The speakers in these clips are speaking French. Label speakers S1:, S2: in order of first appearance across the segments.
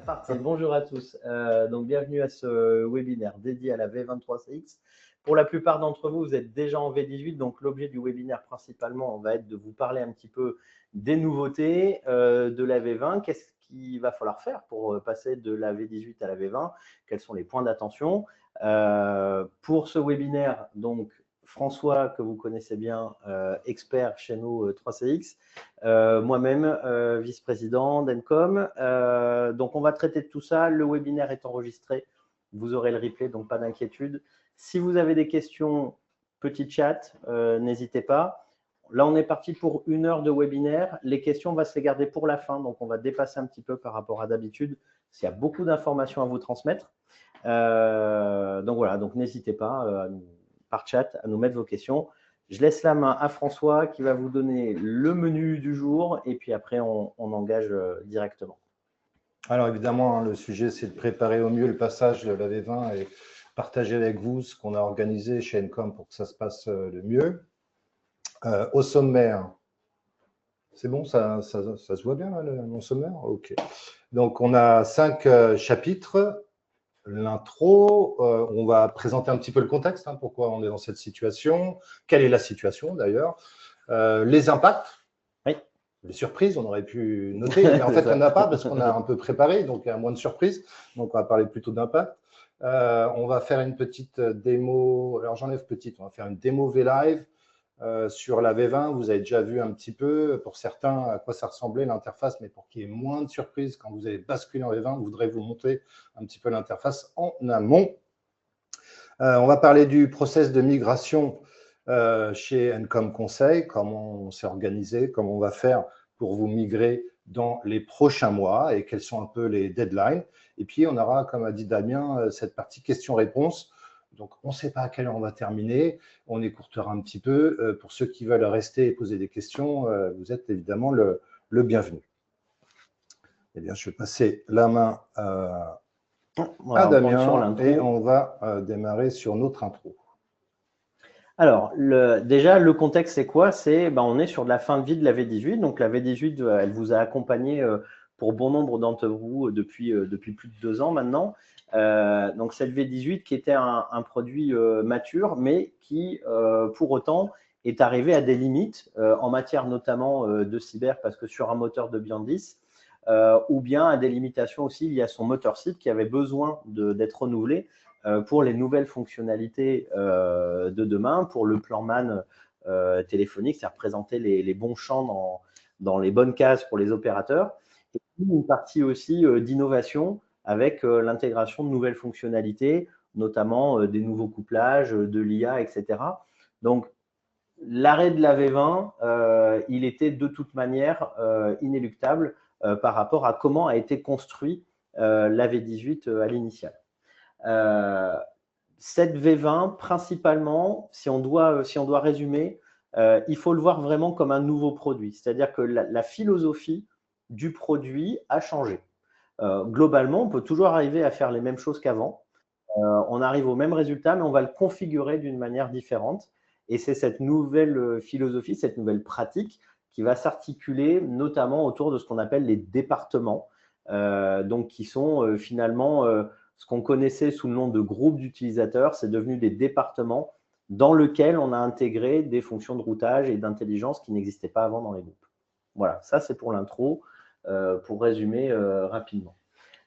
S1: reparti. Bonjour à tous. Donc, bienvenue à ce webinaire dédié à la V23CX. Pour la plupart d'entre vous, vous êtes déjà en V18. Donc, l'objet du webinaire principalement va être de vous parler un petit peu des nouveautés de la V20. Qu'est-ce qu'il va falloir faire pour passer de la V18 à la V20? Quels sont les points d'attention? Pour ce webinaire, donc, François, que vous connaissez bien, expert chez nous 3CX, moi-même, vice-président d'Encom. Donc, on va traiter de tout ça. Le webinaire est enregistré. Vous aurez le replay, donc pas d'inquiétude. Si vous avez des questions, petit chat, n'hésitez pas. Là, on est parti pour 1 heure de webinaire. Les questions, on va se les garder pour la fin. Donc, on va dépasser un petit peu par rapport à d'habitude, s'il y a beaucoup d'informations à vous transmettre. Donc, voilà. Donc, n'hésitez pas par chat à nous mettre vos questions. Je laisse la main à François qui va vous donner le menu du jour et puis après, on engage directement.
S2: Alors évidemment, le sujet, c'est de préparer au mieux le passage de la V20 et partager avec vous ce qu'on a organisé chez Encom pour que ça se passe le mieux. Au sommaire, c'est bon, ça se voit bien là, mon sommaire? Ok. Donc on a 5 chapitres. L'intro, on va présenter un petit peu le contexte, pourquoi on est dans cette situation, quelle est la situation d'ailleurs, les impacts,
S1: oui.
S2: Les surprises, on aurait pu noter, mais en fait, il n'y en a pas parce qu'on a un peu préparé, donc il y a moins de surprises, donc on va parler plutôt d'impact. On va faire une petite démo, alors j'enlève petite, on va faire une démo V-Live sur la V20. Vous avez déjà vu un petit peu, pour certains, à quoi ça ressemblait l'interface, mais pour qu'il y ait moins de surprises, quand vous avez basculé en V20, je voudrais vous montrer un petit peu l'interface en amont. On va parler du process de migration chez Encom Conseil, comment on s'est organisé, comment on va faire pour vous migrer dans les prochains mois et quels sont un peu les deadlines. Et puis, on aura, comme a dit Damien, cette partie questions-réponses. Donc, on ne sait pas à quelle heure on va terminer. On écourtera un petit peu. Pour ceux qui veulent rester et poser des questions, vous êtes évidemment le bienvenu. Eh bien, je vais passer la main à Damien et on va démarrer sur notre intro.
S1: Alors, déjà, le contexte, c'est quoi? On est sur de la fin de vie de la V18. Donc, la V18, elle vous a accompagné pour bon nombre d'entre vous depuis plus de 2 ans maintenant. Donc, cette V18 qui était un produit mature, mais qui, pour autant, est arrivé à des limites en matière notamment de cyber, parce que sur un moteur de Debian 10, ou bien à des limitations aussi liées à son moteur site qui avait besoin d'être renouvelé pour les nouvelles fonctionnalités de demain, pour le plan MAN téléphonique, c'est-à-dire présenter les bons champs dans les bonnes cases pour les opérateurs, et une partie aussi d'innovation avec l'intégration de nouvelles fonctionnalités, notamment des nouveaux couplages, de l'IA, etc. Donc, l'arrêt de la V20, il était de toute manière inéluctable par rapport à comment a été construit la V18 à l'initiale. Cette V20, principalement, si on doit résumer, il faut le voir vraiment comme un nouveau produit. C'est-à-dire que la philosophie du produit a changé. Globalement, on peut toujours arriver à faire les mêmes choses qu'avant. On arrive au même résultat, mais on va le configurer d'une manière différente. Et c'est cette nouvelle philosophie, cette nouvelle pratique qui va s'articuler notamment autour de ce qu'on appelle les départements, donc qui sont finalement ce qu'on connaissait sous le nom de groupes d'utilisateurs. C'est devenu des départements dans lesquels on a intégré des fonctions de routage et d'intelligence qui n'existaient pas avant dans les groupes. Voilà, ça c'est pour l'intro, pour résumer rapidement.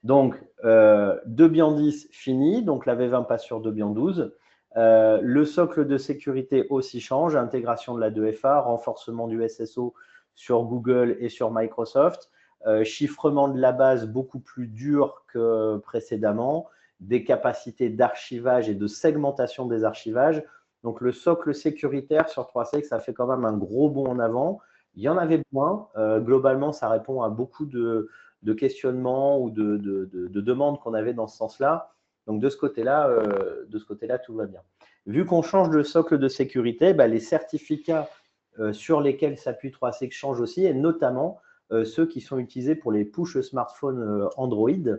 S1: Donc, Debian 10 fini, donc la V20 passe sur Debian 12. Le socle de sécurité aussi change, intégration de la 2FA, renforcement du SSO sur Google et sur Microsoft, chiffrement de la base beaucoup plus dur que précédemment, des capacités d'archivage et de segmentation des archivages. Donc, le socle sécuritaire sur 3CX, ça fait quand même un gros bond en avant. Il y en avait moins. Globalement, ça répond à beaucoup de questionnements ou de demandes qu'on avait dans ce sens-là. Donc, de ce côté-là, tout va bien. Vu qu'on change de socle de sécurité, les certificats sur lesquels s'appuie 3CX changent aussi, et notamment ceux qui sont utilisés pour les push smartphones Android.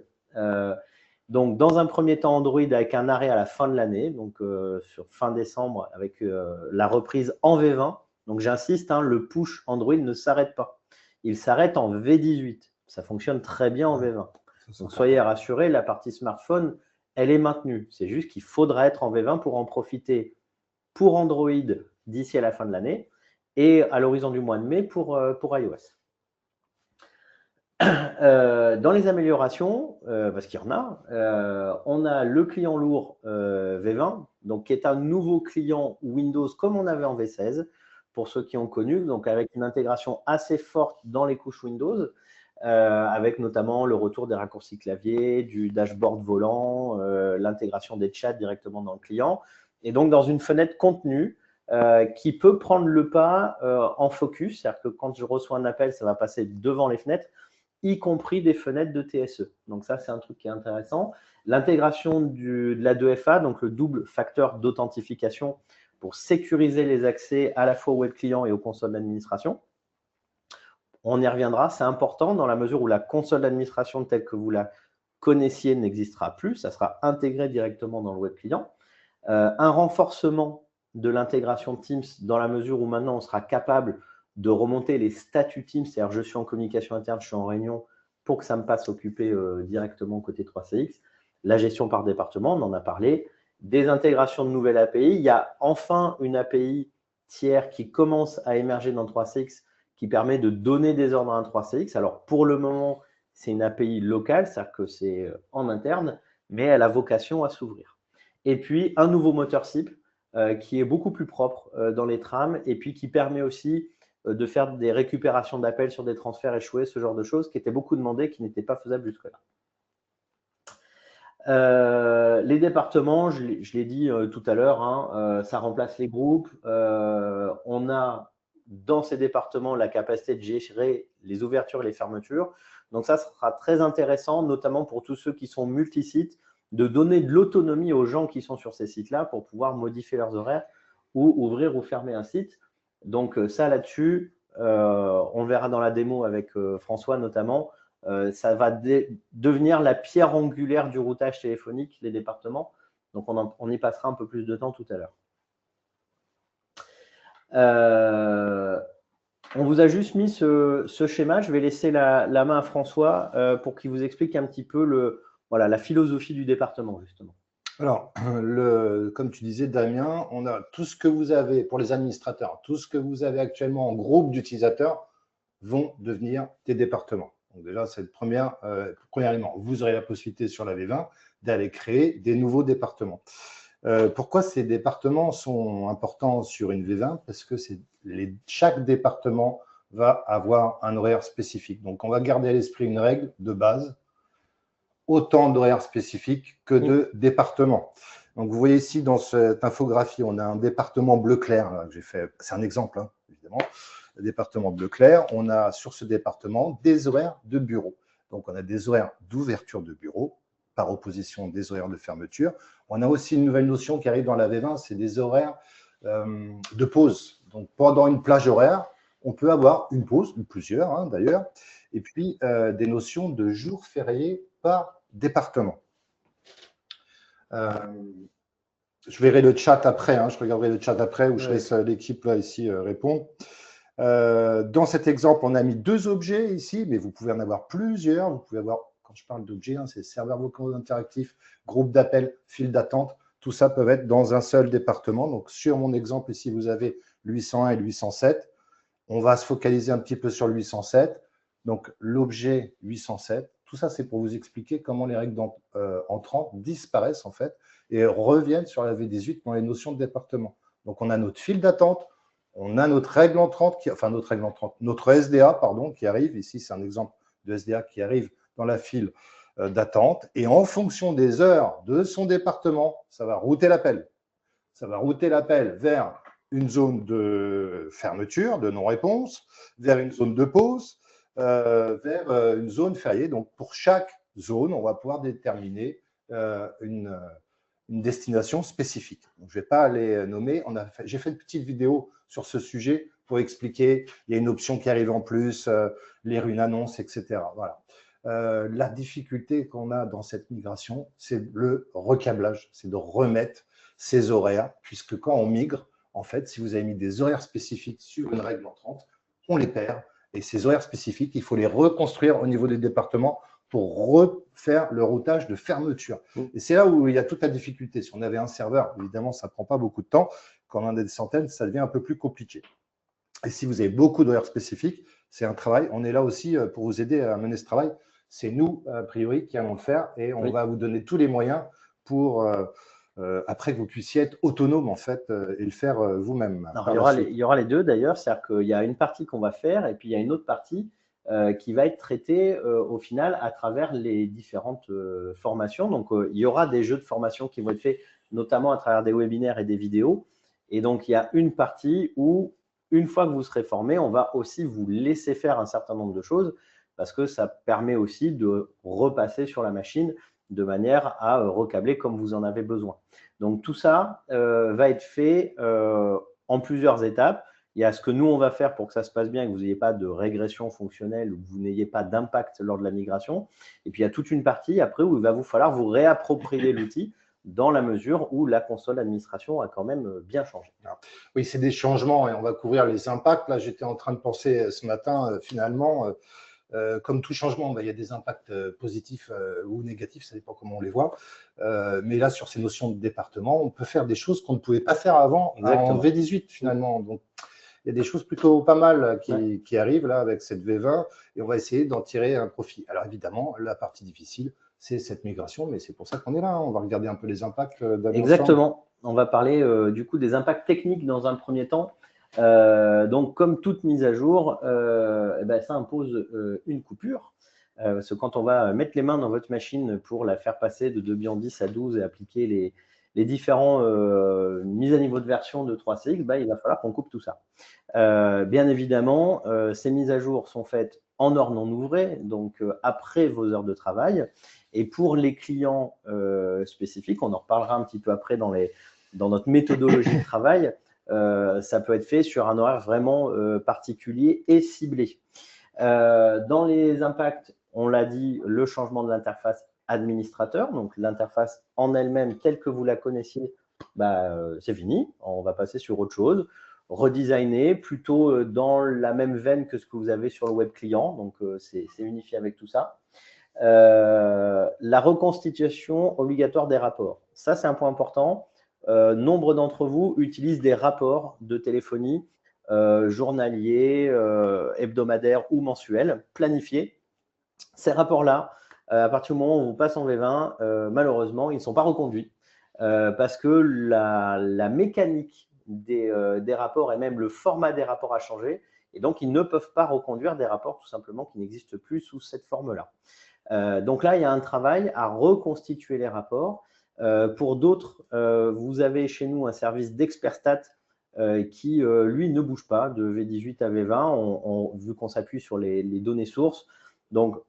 S1: Donc, dans un premier temps, Android avec un arrêt à la fin de l'année, donc sur fin décembre, avec la reprise en V20. Donc, j'insiste, le push Android ne s'arrête pas. Il s'arrête en V18. Ça fonctionne très bien en V20. Donc, soyez rassurés, la partie smartphone, elle est maintenue. C'est juste qu'il faudra être en V20 pour en profiter pour Android d'ici à la fin de l'année et à l'horizon du mois de mai pour iOS. Dans les améliorations, parce qu'il y en a, on a le client lourd V20, donc qui est un nouveau client Windows comme on avait en V16, pour ceux qui ont connu, donc avec une intégration assez forte dans les couches Windows, avec notamment le retour des raccourcis clavier, du dashboard volant, l'intégration des chats directement dans le client, et donc dans une fenêtre contenue qui peut prendre le pas en focus, c'est-à-dire que quand je reçois un appel, ça va passer devant les fenêtres, y compris des fenêtres de TSE. Donc ça, c'est un truc qui est intéressant. L'intégration de la 2FA, donc le double facteur d'authentification pour sécuriser les accès à la fois au web client et aux consoles d'administration. On y reviendra, c'est important dans la mesure où la console d'administration telle que vous la connaissiez n'existera plus, ça sera intégré directement dans le web client. Un renforcement de l'intégration Teams dans la mesure où maintenant on sera capable de remonter les statuts Teams, c'est-à-dire je suis en communication interne, je suis en réunion, pour que ça me passe occuper directement côté 3CX. La gestion par département, on en a parlé. Des intégrations de nouvelles API. Il y a enfin une API tiers qui commence à émerger dans 3CX qui permet de donner des ordres à un 3CX. Alors, pour le moment, c'est une API locale, c'est-à-dire que c'est en interne, mais elle a vocation à s'ouvrir. Et puis, un nouveau moteur SIP qui est beaucoup plus propre dans les trames et puis qui permet aussi de faire des récupérations d'appels sur des transferts échoués, ce genre de choses qui étaient beaucoup demandées, qui n'étaient pas faisables jusque-là. Les départements, je l'ai dit tout à l'heure, hein, ça remplace les groupes. On a dans ces départements la capacité de gérer les ouvertures et les fermetures. Donc ça sera très intéressant, notamment pour tous ceux qui sont multisites, de donner de l'autonomie aux gens qui sont sur ces sites-là pour pouvoir modifier leurs horaires ou ouvrir ou fermer un site. Donc ça là-dessus, on verra dans la démo avec François notamment, ça va devenir la pierre angulaire du routage téléphonique, les départements. Donc on y passera un peu plus de temps tout à l'heure. On vous a juste mis ce schéma. Je vais laisser la main à François pour qu'il vous explique un petit peu la philosophie du département, justement.
S2: Alors, comme tu disais, Damien, on a tout ce que vous avez pour les administrateurs, tout ce que vous avez actuellement en groupe d'utilisateurs vont devenir des départements. Donc déjà, c'est le premier élément. Vous aurez la possibilité sur la V20 d'aller créer des nouveaux départements. Pourquoi ces départements sont importants sur une V20? Parce que chaque département va avoir un horaire spécifique. Donc, on va garder à l'esprit une règle de base, autant d'horaires spécifiques que de départements. Donc, vous voyez ici dans cette infographie, on a un département bleu clair. C'est un exemple, hein, évidemment. Le département bleu clair, on a sur ce département des horaires de bureau. Donc, on a des horaires d'ouverture de bureau par opposition des horaires de fermeture. On a aussi une nouvelle notion qui arrive dans la V20, c'est des horaires de pause. Donc, pendant une plage horaire, on peut avoir une pause, ou plusieurs hein, d'ailleurs, et puis des notions de jours fériés par département. Je verrai le chat après, hein, je regarderai le chat après où je laisse l'équipe là ici répondre. Dans cet exemple, on a mis 2 objets ici, mais vous pouvez en avoir plusieurs. Vous pouvez avoir, quand je parle d'objets, hein, c'est serveurs vocaux interactifs, groupe d'appel, file d'attente. Tout ça peut être dans un seul département. Donc, sur mon exemple ici, vous avez le 801 et le 807. On va se focaliser un petit peu sur le 807. Donc, l'objet 807, tout ça, c'est pour vous expliquer comment les règles entrantes disparaissent en fait et reviennent sur la V18 dans les notions de département. Donc, on a notre file d'attente, on a notre règle entrante, notre SDA, pardon, qui arrive. Ici, c'est un exemple de SDA qui arrive dans la file d'attente. Et en fonction des heures de son département, ça va router l'appel. Ça va router l'appel vers une zone de fermeture, de non-réponse, vers une zone de pause, vers une zone fériée. Donc, pour chaque zone, on va pouvoir déterminer une destination spécifique. Donc, je ne vais pas les nommer. J'ai fait une petite vidéo sur ce sujet pour expliquer. Il y a une option qui arrive en plus, lire une annonce, etc. Voilà. La difficulté qu'on a dans cette migration, c'est le recablage, c'est de remettre ces horaires, puisque quand on migre, en fait, si vous avez mis des horaires spécifiques sur une règle entrante, on les perd. Et ces horaires spécifiques, il faut les reconstruire au niveau des départements pour faire le routage de fermeture. Et c'est là où il y a toute la difficulté. Si on avait un serveur, évidemment, ça ne prend pas beaucoup de temps. Quand on en a des centaines, ça devient un peu plus compliqué. Et si vous avez beaucoup d'horaires spécifiques, c'est un travail. On est là aussi pour vous aider à mener ce travail. C'est nous, a priori, qui allons le faire et on va vous donner tous les moyens pour, après que vous puissiez être autonome en fait et le faire vous-même.
S1: Il y aura les deux d'ailleurs, c'est-à-dire qu'il y a une partie qu'on va faire et puis il y a une autre partie qui va être traitée au final à travers les différentes formations. Donc, il y aura des jeux de formation qui vont être faits notamment à travers des webinaires et des vidéos. Et donc, il y a une partie où, une fois que vous serez formé, on va aussi vous laisser faire un certain nombre de choses parce que ça permet aussi de repasser sur la machine de manière à recabler comme vous en avez besoin. Donc, tout ça va être fait en plusieurs étapes. Il y a ce que nous, on va faire pour que ça se passe bien, que vous n'ayez pas de régression fonctionnelle ou que vous n'ayez pas d'impact lors de la migration. Et puis, il y a toute une partie après où il va vous falloir vous réapproprier l'outil dans la mesure où la console d'administration a quand même bien changé.
S2: Oui, c'est des changements et on va couvrir les impacts. Là, j'étais en train de penser ce matin, finalement, comme tout changement, il y a des impacts positifs ou négatifs, ça dépend comment on les voit. Mais là, sur ces notions de département, on peut faire des choses qu'on ne pouvait pas faire avant en V18 finalement. Donc, il y a des choses plutôt pas mal qui arrivent là avec cette V20 et on va essayer d'en tirer un profit. Alors évidemment, la partie difficile, c'est cette migration, mais c'est pour ça qu'on est là. On va regarder un peu les impacts d'un
S1: Exactement. On va parler du coup des impacts techniques dans un premier temps. Donc, comme toute mise à jour, ça impose une coupure. Parce que quand on va mettre les mains dans votre machine pour la faire passer de Debian 10 à 12 et appliquer les différents mises à niveau de version de 3CX, il va falloir qu'on coupe tout ça. Bien évidemment, ces mises à jour sont faites en heure non ouvrée, donc après vos heures de travail. Et pour les clients spécifiques, on en reparlera un petit peu après dans notre méthodologie de travail, ça peut être fait sur un horaire vraiment particulier et ciblé. Dans les impacts, on l'a dit, le changement de l'interface administrateur, donc l'interface en elle-même telle que vous la connaissiez, c'est fini, on va passer sur autre chose, redesigner plutôt dans la même veine que ce que vous avez sur le web client, donc c'est unifié avec tout ça. La reconstitution obligatoire des rapports. Ça, c'est un point important. Nombre d'entre vous utilisent des rapports de téléphonie journaliers, hebdomadaires ou mensuels, planifiés. Ces rapports-là, à partir du moment où on vous passe en V20, malheureusement, ils ne sont pas reconduits parce que la mécanique des rapports et même le format des rapports a changé. Et donc, ils ne peuvent pas reconduire des rapports tout simplement qui n'existent plus sous cette forme-là. Donc là, il y a un travail à reconstituer les rapports. Pour d'autres, vous avez chez nous un service d'expertstat qui, lui, ne bouge pas de V18 à V20, vu qu'on s'appuie sur les données sources. Donc,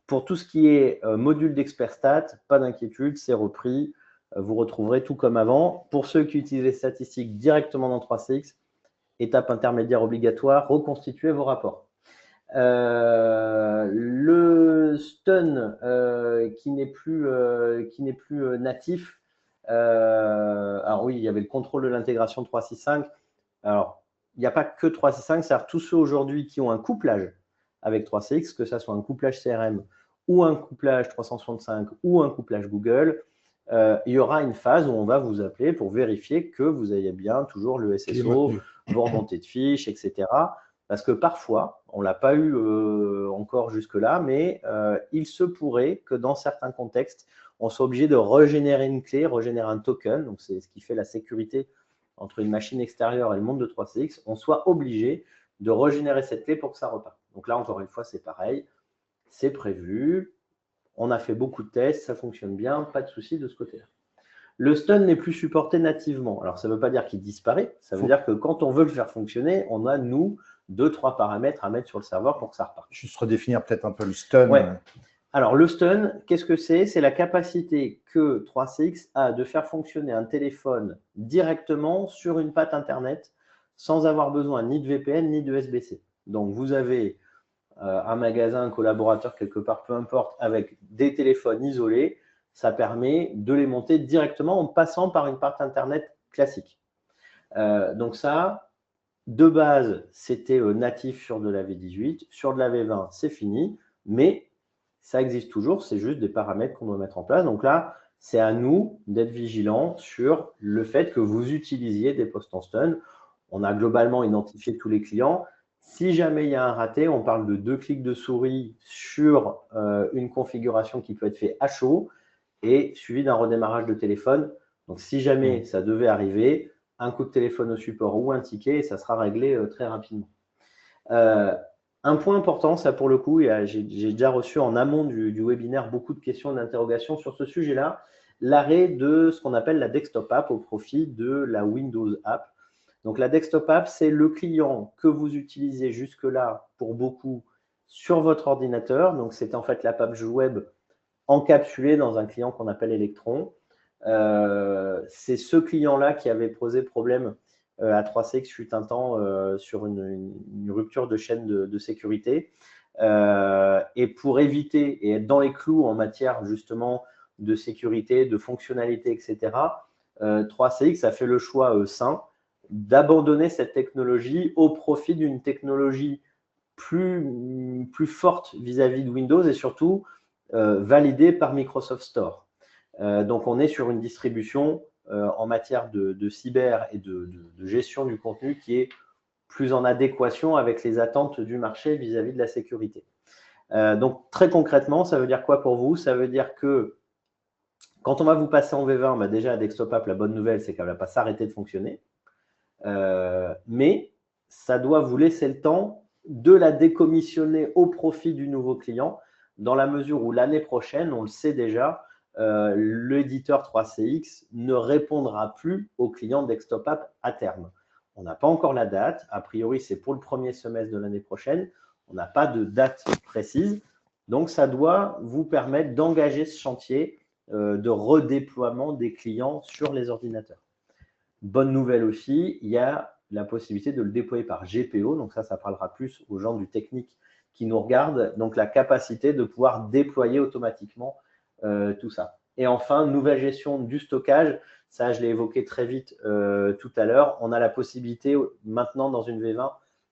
S1: pour tout ce qui est module d'expertstat, pas d'inquiétude, c'est repris. Vous retrouverez tout comme avant. Pour ceux qui utilisent les statistiques directement dans 3CX, étape intermédiaire obligatoire, reconstituez vos rapports. Le stun qui n'est plus natif. Alors oui, il y avait le contrôle de l'intégration 365. Alors, il n'y a pas que 365, c'est-à-dire tous ceux aujourd'hui qui ont un couplage avec 3CX, que ça soit un couplage CRM ou un couplage 365 ou un couplage Google, il y aura une phase où on va vous appeler pour vérifier que vous ayez bien toujours le SSO, vos remontées de fiches, etc. Parce que parfois, on ne l'a pas eu encore jusque-là, mais il se pourrait que dans certains contextes, on soit obligé de régénérer une clé, régénérer un token, donc c'est ce qui fait la sécurité entre une machine extérieure et le monde de 3CX, on soit obligé de régénérer cette clé pour que ça reparte. Donc là, encore une fois, c'est pareil, c'est prévu, on a fait beaucoup de tests, ça fonctionne bien, pas de souci de ce côté-là. Le stun n'est plus supporté nativement. Alors, ça ne veut pas dire qu'il disparaît, ça veut dire que quand on veut le faire fonctionner, on a, nous, 2-3 paramètres à mettre sur le serveur pour que ça reparte.
S2: Juste redéfinir peut-être un peu le stun.
S1: Ouais. Alors, le stun, qu'est-ce que c'est? C'est la capacité que 3CX a de faire fonctionner un téléphone directement sur une patte Internet sans avoir besoin ni de VPN ni de SBC. Donc, vous avez un magasin, un collaborateur quelque part, peu importe, avec des téléphones isolés, ça permet de les monter directement en passant par une patte Internet classique. Donc ça, de base, c'était natif sur de la V18. Sur de la V20, c'est fini. Mais Ça existe toujours, c'est juste des paramètres qu'on doit mettre en place. Donc là, c'est à nous d'être vigilants sur le fait que vous utilisiez des postes en stun. On a globalement identifié tous les clients. Si jamais il y a un raté, on parle de 2 clics de souris sur une configuration qui peut être faite à chaud et suivi d'un redémarrage de téléphone. Donc, si jamais ça devait arriver, un coup de téléphone au support ou un ticket, ça sera réglé très rapidement. Un point important, ça pour le coup, j'ai déjà reçu en amont du webinaire beaucoup de questions et d'interrogations sur ce sujet-là, l'arrêt de ce qu'on appelle la desktop app au profit de la Windows app. Donc, la desktop app, c'est le client que vous utilisez jusque-là pour beaucoup sur votre ordinateur. Donc, c'est en fait la page web encapsulée dans un client qu'on appelle Electron. C'est ce client-là qui avait posé problème à 3CX fut un temps sur une rupture de chaîne de sécurité. Et pour éviter et être dans les clous en matière justement de sécurité, de fonctionnalité, etc., 3CX a fait le choix sain d'abandonner cette technologie au profit d'une technologie plus forte vis-à-vis de Windows et surtout validée par Microsoft Store. Donc, on est sur une distribution en matière de cyber et de gestion du contenu qui est plus en adéquation avec les attentes du marché vis-à-vis de la sécurité. Donc, très concrètement, ça veut dire quoi pour vous? Ça veut dire que quand on va vous passer en V20, bah déjà, à Desktop App, la bonne nouvelle, c'est qu'elle ne va pas s'arrêter de fonctionner. Mais ça doit vous laisser le temps de la décommissionner au profit du nouveau client, dans la mesure où l'année prochaine, on le sait déjà, l'éditeur 3CX ne répondra plus aux clients Desktop App à terme. On n'a pas encore la date. A priori, c'est pour le premier semestre de l'année prochaine. On n'a pas de date précise. Donc, ça doit vous permettre d'engager ce chantier de redéploiement des clients sur les ordinateurs. Bonne nouvelle aussi, il y a la possibilité de le déployer par GPO. Donc, ça parlera plus aux gens du technique qui nous regardent. Donc, la capacité de pouvoir déployer automatiquement tout ça. Et enfin, nouvelle gestion du stockage. Ça, je l'ai évoqué très vite tout à l'heure. On a la possibilité maintenant dans une V20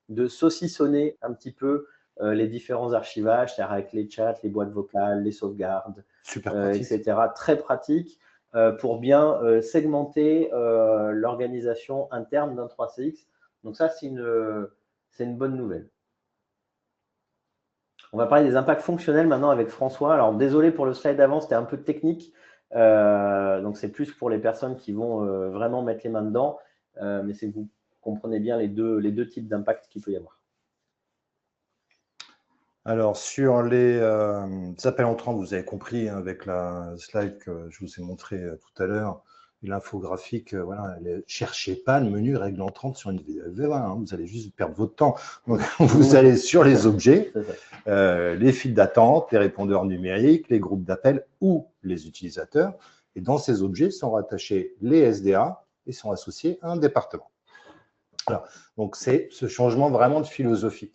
S1: de saucissonner un petit peu les différents archivages, c'est-à-dire avec les chats, les boîtes vocales, les sauvegardes, etc. Très pratique pour bien segmenter l'organisation interne d'un 3CX. Donc ça, c'est une bonne nouvelle. On va parler des impacts fonctionnels maintenant avec François. Alors, désolé pour le slide d'avant, c'était un peu technique. Donc, c'est plus pour les personnes qui vont vraiment mettre les mains dedans. Mais c'est que vous comprenez bien les deux types d'impacts qu'il peut y avoir.
S2: Alors, sur les appels entrants, vous avez compris hein, avec la slide que je vous ai montré tout à l'heure, l'infographique, voilà, cherchez pas le menu règle entrante sur une V20, hein, vous allez juste perdre votre temps. Donc, vous allez sur les objets, les files d'attente, les répondeurs numériques, les groupes d'appels ou les utilisateurs. Et dans ces objets sont rattachés les SDA et sont associés à un département. Voilà. Donc, c'est ce changement vraiment de philosophie.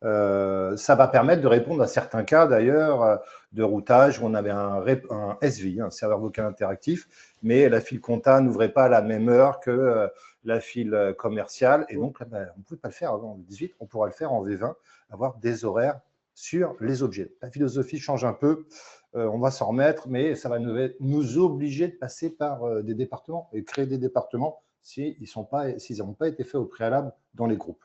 S2: Ça va permettre de répondre à certains cas d'ailleurs de routage où on avait un SVI, un serveur vocal interactif, mais la file compta n'ouvrait pas à la même heure que la file commerciale. Et donc, on ne pouvait pas le faire avant le 18, on pourra le faire en V20, avoir des horaires sur les objets. La philosophie change un peu, on va s'en remettre, mais ça va nous obliger de passer par des départements et créer des départements s'ils n'ont pas été faits au préalable dans les groupes.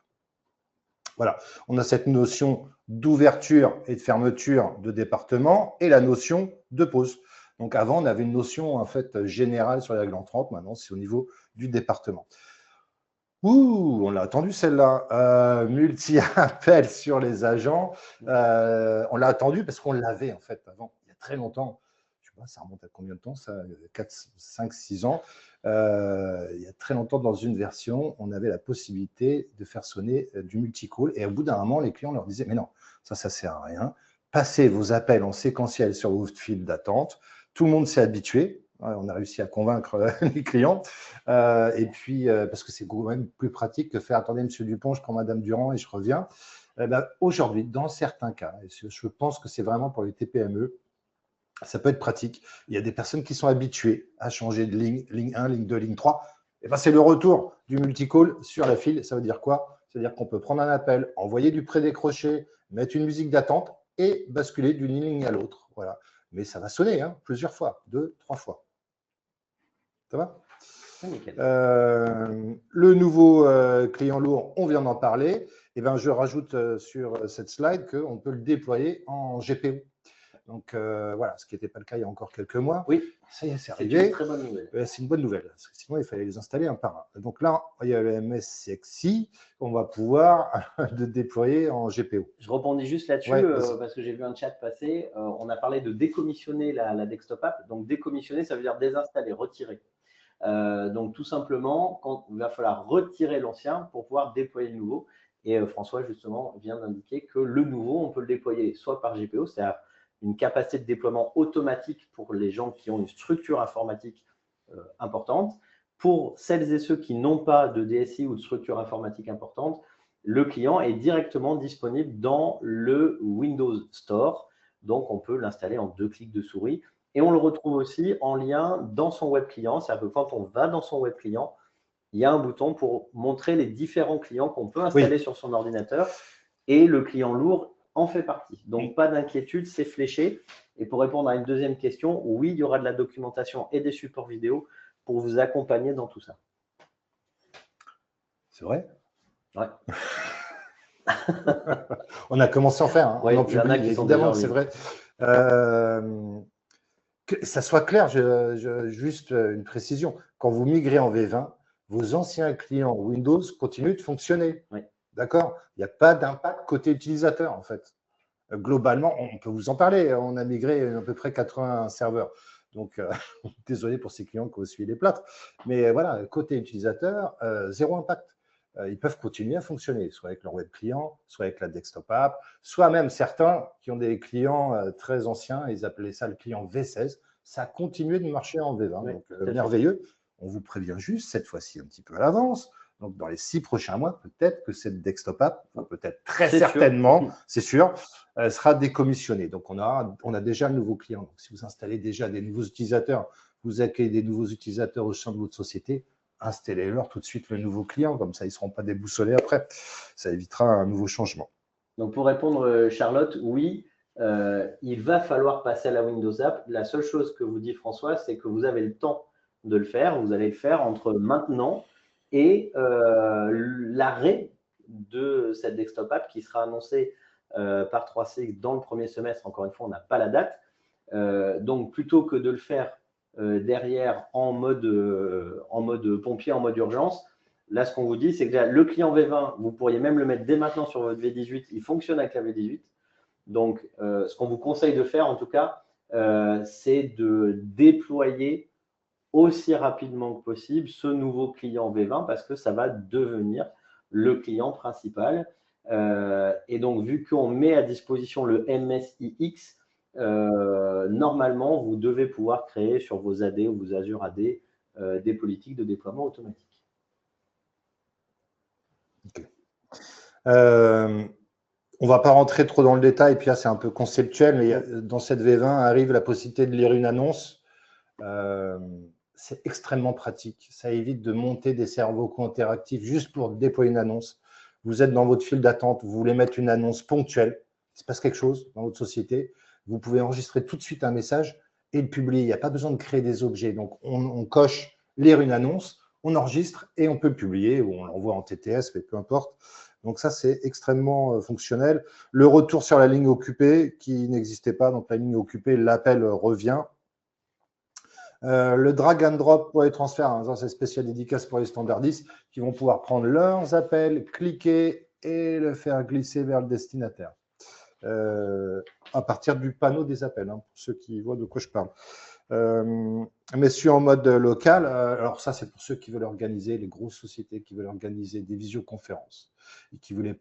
S2: Voilà, on a cette notion d'ouverture et de fermeture de département et la notion de pause. Donc avant, on avait une notion en fait générale sur les règles entrantes, maintenant c'est au niveau du département. Ouh, on l'a attendu celle-là. Multi-appel sur les agents. On l'a attendu parce qu'on l'avait en fait avant, il y a très longtemps. Je sais pas, ça remonte à combien de temps ça? 4, 5, 6 ans. Il y a très longtemps, dans une version, on avait la possibilité de faire sonner du multi-call. Et au bout d'un moment, les clients leur disaient « Mais non, ça ne sert à rien. Passez vos appels en séquentiel sur vos files d'attente. » Tout le monde s'est habitué. On a réussi à convaincre les clients. Et puis, parce que c'est quand même plus pratique que faire « Attendez, monsieur Dupont, je prends madame Durand et je reviens. » Aujourd'hui, dans certains cas, et je pense que c'est vraiment pour les TPME, ça peut être pratique. Il y a des personnes qui sont habituées à changer de ligne 1, ligne 2, ligne 3. Et ben, c'est le retour du multicall sur la file. Ça veut dire quoi? C'est-à-dire qu'on peut prendre un appel, envoyer du prédécroché, mettre une musique d'attente et basculer d'une ligne à l'autre. Voilà. Mais ça va sonner plusieurs fois, 2, 3 fois. Ça va?
S1: Nickel.
S2: Le nouveau client lourd, on vient d'en parler. Et ben, je rajoute sur cette slide qu'on peut le déployer en GPO. Donc voilà, ce qui n'était pas le cas il y a encore quelques mois.
S1: Oui,
S2: ça y est, c'est
S1: arrivé.
S2: C'est
S1: une très bonne nouvelle.
S2: C'est une bonne nouvelle, parce que sinon il fallait les installer un par un. Donc là, il y a le MSCXI, on va pouvoir le déployer en GPO.
S1: Je rebondis juste là-dessus parce que j'ai vu un chat passer. On a parlé de décommissionner la desktop app. Donc décommissionner, ça veut dire désinstaller, retirer. Donc tout simplement, il va falloir retirer l'ancien pour pouvoir déployer le nouveau. Et François justement vient d'indiquer que le nouveau, on peut le déployer soit par GPO, c'est-à-dire une capacité de déploiement automatique pour les gens qui ont une structure informatique importante. Pour celles et ceux qui n'ont pas de DSI ou de structure informatique importante, le client est directement disponible dans le Windows Store. Donc, on peut l'installer en 2 clics de souris. Et on le retrouve aussi en lien dans son web client. C'est-à-dire que quand on va dans son web client, il y a un bouton pour montrer les différents clients qu'on peut installer sur son ordinateur. Et le client lourd en fait partie. Donc, pas d'inquiétude, c'est fléché. Et pour répondre à une deuxième question, oui, il y aura de la documentation et des supports vidéo pour vous accompagner dans tout ça.
S2: C'est vrai?
S1: Ouais.
S2: On a commencé à en faire.
S1: Oui,
S2: en
S1: il y en a
S2: public,
S1: qui sont
S2: évidemment,
S1: déjà
S2: c'est vrai. Que ça soit clair, juste une précision. Quand vous migrez en V20, vos anciens clients Windows continuent de fonctionner.
S1: Oui.
S2: D'accord? Il n'y a pas d'impact côté utilisateur, en fait. Globalement, on peut vous en parler. On a migré à peu près 80 serveurs. Donc, désolé pour ces clients qui ont suivi les plâtres. Mais voilà, côté utilisateur, zéro impact. Ils peuvent continuer à fonctionner, soit avec leur web client, soit avec la desktop app, soit même certains qui ont des clients très anciens, ils appelaient ça le client V16. Ça a continué de marcher en V20.
S1: Oui,
S2: donc, merveilleux. On vous prévient juste cette fois-ci un petit peu à l'avance. Donc, dans les 6 prochains mois, peut-être que cette desktop app, enfin, peut-être très certainement, c'est sûr, sera décommissionnée. Donc, on a déjà le nouveau client. Donc, si vous installez déjà des nouveaux utilisateurs, vous accueillez des nouveaux utilisateurs au sein de votre société, installez-leur tout de suite le nouveau client. Comme ça, ils ne seront pas déboussolés après. Ça évitera un nouveau changement.
S1: Donc, pour répondre, Charlotte, oui, il va falloir passer à la Windows App. La seule chose que vous dit François, c'est que vous avez le temps de le faire. Vous allez le faire entre maintenant et l'arrêt de cette desktop app qui sera annoncée par 3C dans le premier semestre. Encore une fois, on n'a pas la date. Donc, plutôt que de le faire derrière en mode pompier, en mode urgence, là, ce qu'on vous dit, c'est que le client V20, vous pourriez même le mettre dès maintenant sur votre V18. Il fonctionne avec la V18. Donc, ce qu'on vous conseille de faire, en tout cas, c'est de déployer aussi rapidement que possible ce nouveau client V20 parce que ça va devenir le client principal. Et donc, vu qu'on met à disposition le MSIX, normalement, vous devez pouvoir créer sur vos AD ou vos Azure AD des politiques de déploiement automatique.
S2: Okay. On ne va pas rentrer trop dans le détail, puis là, c'est un peu conceptuel, mais dans cette V20 arrive la possibilité de lire une annonce. C'est extrêmement pratique. Ça évite de monter des serveurs vocaux interactifs juste pour déployer une annonce. Vous êtes dans votre file d'attente, vous voulez mettre une annonce ponctuelle, il se passe quelque chose dans votre société, vous pouvez enregistrer tout de suite un message et le publier. Il n'y a pas besoin de créer des objets. Donc, on coche lire une annonce, on enregistre et on peut le publier ou on l'envoie en TTS, mais peu importe. Donc ça, c'est extrêmement fonctionnel. Le retour sur la ligne occupée qui n'existait pas, donc la ligne occupée, l'appel revient. Le drag and drop pour les transferts, ça c'est spécial dédicace pour les standardistes qui vont pouvoir prendre leurs appels, cliquer et le faire glisser vers le destinataire. À partir du panneau des appels, pour ceux qui voient de quoi je parle. Mais sur en mode local, alors ça c'est pour ceux qui veulent organiser, les grosses sociétés qui veulent organiser des visioconférences et qui voulaient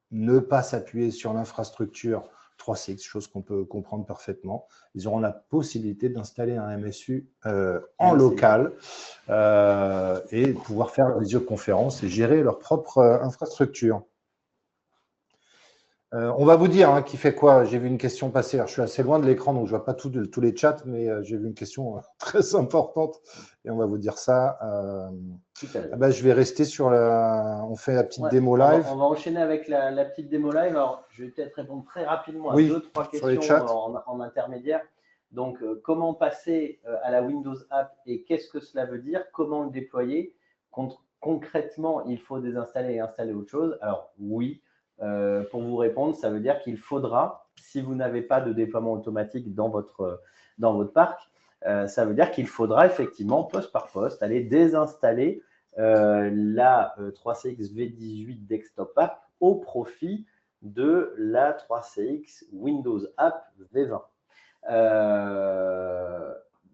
S2: ne pas s'appuyer sur l'infrastructure 3CX, chose qu'on peut comprendre parfaitement. Ils auront la possibilité d'installer un MSU en local et pouvoir faire la visioconférence et gérer leur propre infrastructure. On va vous dire hein, qui fait quoi. J'ai vu une question passer. Alors, je suis assez loin de l'écran, donc je ne vois pas tous les chats, mais j'ai vu une question très importante et on va vous dire ça. Je vais rester sur la. On fait la petite démo live.
S1: On va enchaîner avec la petite démo live. Alors, je vais peut-être répondre très rapidement à 2-3 questions en intermédiaire. Donc, comment passer à la Windows App et qu'est-ce que cela veut dire? Comment le déployer? Concrètement, il faut désinstaller et installer autre chose. Alors, oui. Pour vous répondre, ça veut dire qu'il faudra, si vous n'avez pas de déploiement automatique dans votre parc, ça veut dire qu'il faudra effectivement, poste par poste, aller désinstaller la 3CX V18 Desktop App au profit de la 3CX Windows App V20.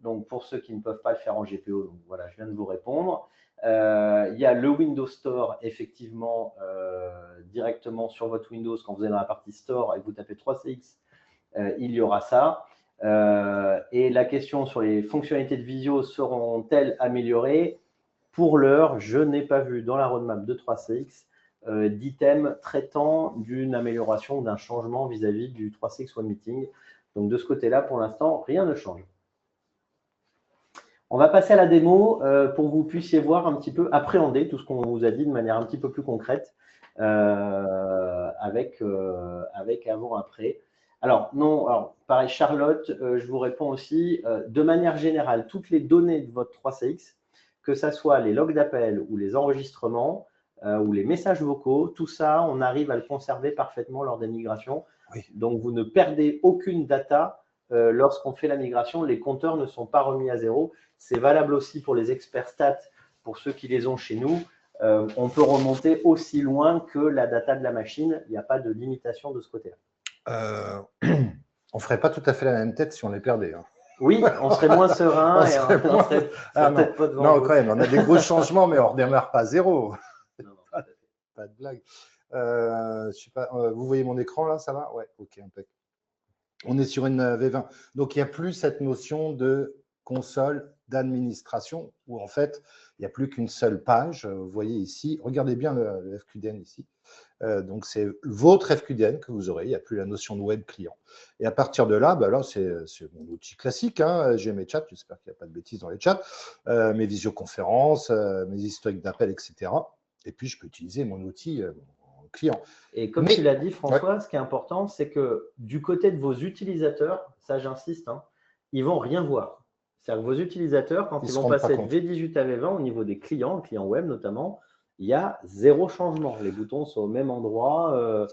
S1: Donc, pour ceux qui ne peuvent pas le faire en GPO, donc voilà, je viens de vous répondre. Il y a le Windows Store, effectivement, directement sur votre Windows, quand vous allez dans la partie Store et que vous tapez 3CX, il y aura ça. Et la question sur les fonctionnalités de Visio seront-elles améliorées? Pour l'heure, je n'ai pas vu dans la roadmap de 3CX d'item traitant d'une amélioration ou d'un changement vis-à-vis du 3CX One Meeting. Donc, de ce côté-là, pour l'instant, rien ne change. On va passer à la démo pour que vous puissiez voir un petit peu, appréhender tout ce qu'on vous a dit de manière un petit peu plus concrète avec avant-après. Alors, pareil, Charlotte, je vous réponds aussi. De manière générale, toutes les données de votre 3CX, que ce soit les logs d'appel ou les enregistrements ou les messages vocaux, tout ça, on arrive à le conserver parfaitement lors des migrations. Oui. Donc, vous ne perdez aucune data lorsqu'on fait la migration. Les compteurs ne sont pas remis à zéro. C'est valable aussi pour les experts stats, pour ceux qui les ont chez nous. On peut remonter aussi loin que la data de la machine. Il n'y a pas de limitation de ce côté-là.
S2: On ne ferait pas tout à fait la même tête si on les perdait. Hein.
S1: Oui, on serait moins serein.
S2: Non, quand même, on a des gros changements, mais on ne redémarre pas à zéro. Non, pas de blague. Je sais pas, vous voyez mon écran là, ça va? Ouais, ok, impeccable. On est sur une V20. Donc, il n'y a plus cette notion de console d'administration où en fait, il n'y a plus qu'une seule page. Vous voyez ici, regardez bien le FQDN ici. Donc, c'est votre FQDN que vous aurez. Il n'y a plus la notion de web client. Et à partir de là, là c'est mon outil classique. Hein. J'ai mes chats, j'espère qu'il n'y a pas de bêtises dans les chats, mes visioconférences, mes historiques d'appel, etc. Et puis, je peux utiliser mon outil client.
S1: Et comme tu l'as dit, François, ce qui est important, c'est que du côté de vos utilisateurs, ça j'insiste, hein, ils ne vont rien voir. C'est-à-dire que vos utilisateurs, quand ils vont passer de V18 à V20 au niveau des clients, le client web notamment, il y a zéro changement. Les boutons sont au même endroit.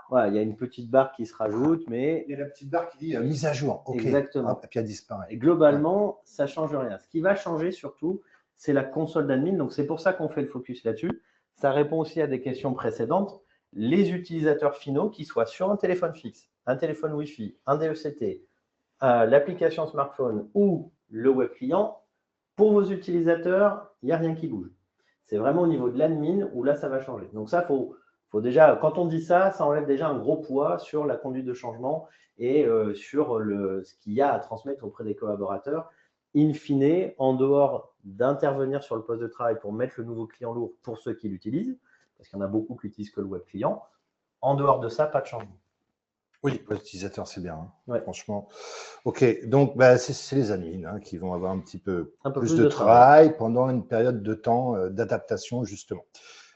S1: Voilà, il y a une petite barre qui se rajoute, mais…
S2: Il y a la petite barre qui dit mise à jour. Okay.
S1: Exactement.
S2: Et puis elle disparaît.
S1: Et globalement, ça ne change rien. Ce qui va changer surtout, c'est la console d'admin. Donc, c'est pour ça qu'on fait le focus là-dessus. Ça répond aussi à des questions précédentes. Les utilisateurs finaux, qui soient sur un téléphone fixe, un téléphone Wi-Fi, un DECT, l'application smartphone ou le web client, pour vos utilisateurs, il n'y a rien qui bouge. C'est vraiment au niveau de l'admin où là, ça va changer. Donc ça, faut déjà, quand on dit ça, ça enlève déjà un gros poids sur la conduite de changement et sur ce qu'il y a à transmettre auprès des collaborateurs. In fine, en dehors d'intervenir sur le poste de travail pour mettre le nouveau client lourd pour ceux qui l'utilisent, parce qu'il y en a beaucoup qui n'utilisent que le web client, en dehors de ça, pas de changement.
S2: Oui, l'utilisateur, c'est bien, hein, ouais. Franchement. Ok, donc c'est les admins qui vont avoir un petit peu plus de travail pendant une période de temps d'adaptation, justement.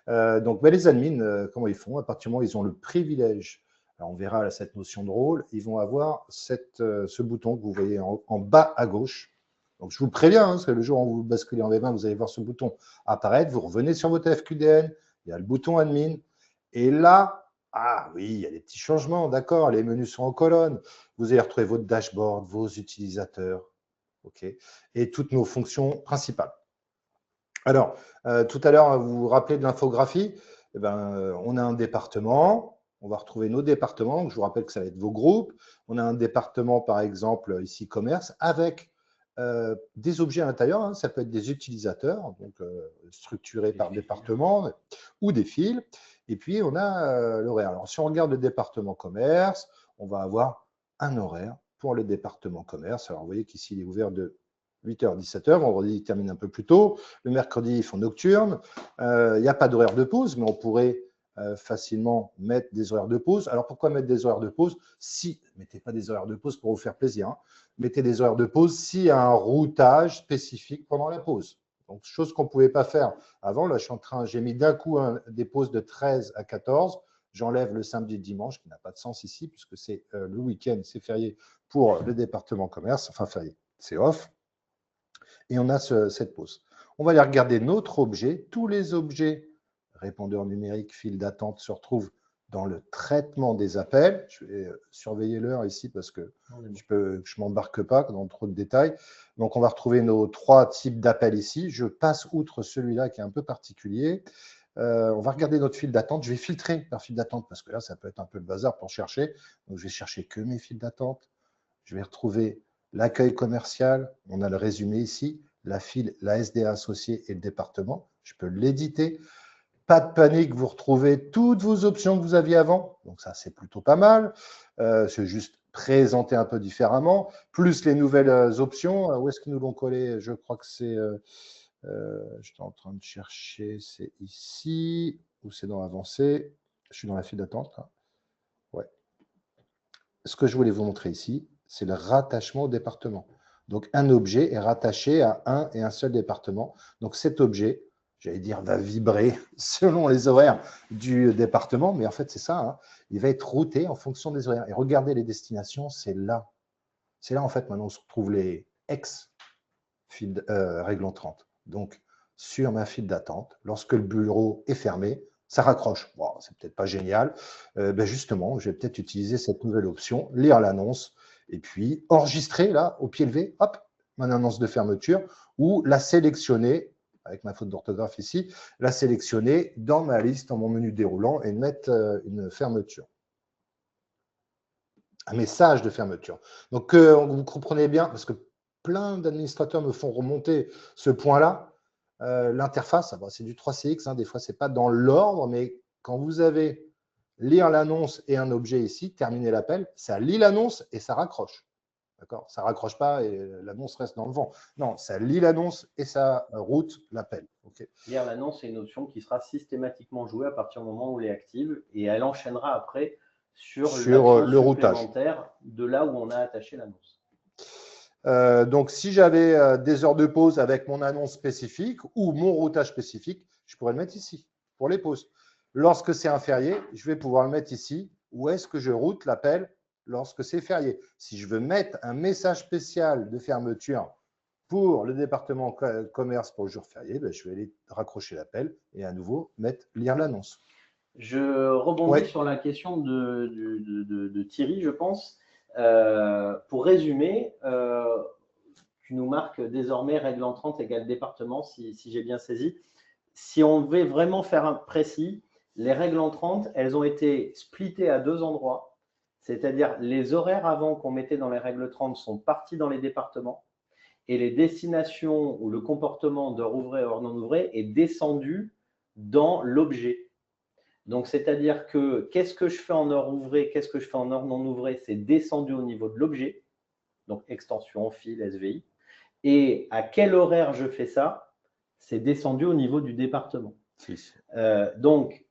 S2: Donc, les admins, comment ils font? À partir du moment où ils ont le privilège, alors on verra là, cette notion de rôle, ils vont avoir ce bouton que vous voyez en bas à gauche. Donc, je vous le préviens, hein, parce que le jour où vous basculez en V20, vous allez voir ce bouton apparaître. Vous revenez sur votre FQDN, il y a le bouton admin. Et là, ah oui, il y a des petits changements, d'accord, les menus sont en colonne. Vous allez retrouver votre dashboard, vos utilisateurs, ok, et toutes nos fonctions principales. Alors, tout à l'heure, vous vous rappelez de l'infographie, on a un département, on va retrouver nos départements, je vous rappelle que ça va être vos groupes. On a un département, par exemple, ici, commerce, avec des objets à l'intérieur, hein, ça peut être des utilisateurs, donc structurés par département, ou des fils. Et puis, on a l'horaire. Alors, si on regarde le département commerce, on va avoir un horaire pour le département commerce. Alors, vous voyez qu'ici, il est ouvert de 8h, 17h. Vendredi, il termine un peu plus tôt. Le mercredi, ils font nocturne. Il n'y a pas d'horaire de pause, mais on pourrait facilement mettre des horaires de pause. Alors, pourquoi mettre des horaires de pause? Mettez pas des horaires de pause pour vous faire plaisir, hein. Mettez des horaires de pause s'il y a un routage spécifique pendant la pause. Donc, chose qu'on ne pouvait pas faire avant. Là, j'ai mis d'un coup des pauses de 13 à 14. J'enlève le samedi et le dimanche, qui n'a pas de sens ici, puisque c'est le week-end, c'est férié pour le département commerce. Enfin, férié, c'est off. Et on a cette pause. On va aller regarder notre objet. Tous les objets, répondeur numérique, file d'attente, se retrouvent dans le traitement des appels. Je vais surveiller l'heure ici parce que je ne m'embarque pas dans trop de détails. Donc, on va retrouver nos 3 types d'appels ici. Je passe outre celui-là qui est un peu particulier. On va regarder notre file d'attente. Je vais filtrer par file d'attente parce que là, ça peut être un peu le bazar pour chercher. Donc, je vais chercher que mes files d'attente. Je vais retrouver l'accueil commercial. On a le résumé ici. La file, la SDA associée et le département. Je peux l'éditer. Pas de panique, vous retrouvez toutes vos options que vous aviez avant. Donc ça, c'est plutôt pas mal. C'est juste présenté un peu différemment. Plus les nouvelles options. Où est-ce qu'ils nous l'ont collé? Je crois que c'est… j'étais en train de chercher. C'est ici. Ou c'est dans l'avancée. Je suis dans la file d'attente. Ouais. Ce que je voulais vous montrer ici, c'est le rattachement au département. Donc, un objet est rattaché à un et un seul département. Donc, cet objet, j'allais dire, va vibrer selon les horaires du département, mais en fait, c'est ça, hein. Il va être routé en fonction des horaires. Et regardez les destinations, c'est là. C'est là, en fait, maintenant, on se retrouve les règles entrantes. Donc, sur ma file d'attente, lorsque le bureau est fermé, ça raccroche. Bon, c'est peut-être pas génial. Justement, je vais peut-être utiliser cette nouvelle option, lire l'annonce, et puis enregistrer là, au pied levé, hop, mon annonce de fermeture, ou la sélectionner, avec ma faute d'orthographe ici, la sélectionner dans ma liste, dans mon menu déroulant, et mettre une fermeture. Un message de fermeture. Donc, vous comprenez bien, parce que plein d'administrateurs me font remonter ce point-là. L'interface, c'est du 3CX, hein, des fois, ce n'est pas dans l'ordre, mais quand vous avez lire l'annonce et un objet ici, terminer l'appel, ça lit l'annonce et ça raccroche. D'accord? Ça ne raccroche pas et l'annonce reste dans le vent. Non, ça lit l'annonce et ça route l'appel. Okay.
S1: Lire l'annonce, c'est une option qui sera systématiquement jouée à partir du moment où elle est active et elle enchaînera après sur
S2: le routage
S1: de là où on a attaché l'annonce.
S2: Donc, si j'avais des heures de pause avec mon annonce spécifique ou mon routage spécifique, je pourrais le mettre ici pour les pauses. Lorsque c'est un férié, je vais pouvoir le mettre ici. Où est-ce que je route l'appel lorsque c'est férié? Si je veux mettre un message spécial de fermeture pour le département commerce pour le jour férié, je vais aller raccrocher l'appel et à nouveau lire l'annonce.
S1: Je rebondis sur la question de Thierry, je pense. Pour résumer, tu nous marques désormais règle entrante égale département, si j'ai bien saisi. Si on veut vraiment faire un précis, les règles entrantes, elles ont été splittées à 2 endroits. C'est-à-dire les horaires avant qu'on mettait dans les règles 30 sont partis dans les départements et les destinations ou le comportement d'heure ouvrée, heure non ouvrée est descendu dans l'objet. Donc, c'est-à-dire que qu'est-ce que je fais en heure ouvrée, qu'est-ce que je fais en heure non ouvrée, c'est descendu au niveau de l'objet, donc extension, fil, SVI. Et à quel horaire je fais ça, c'est descendu au niveau du département. Donc,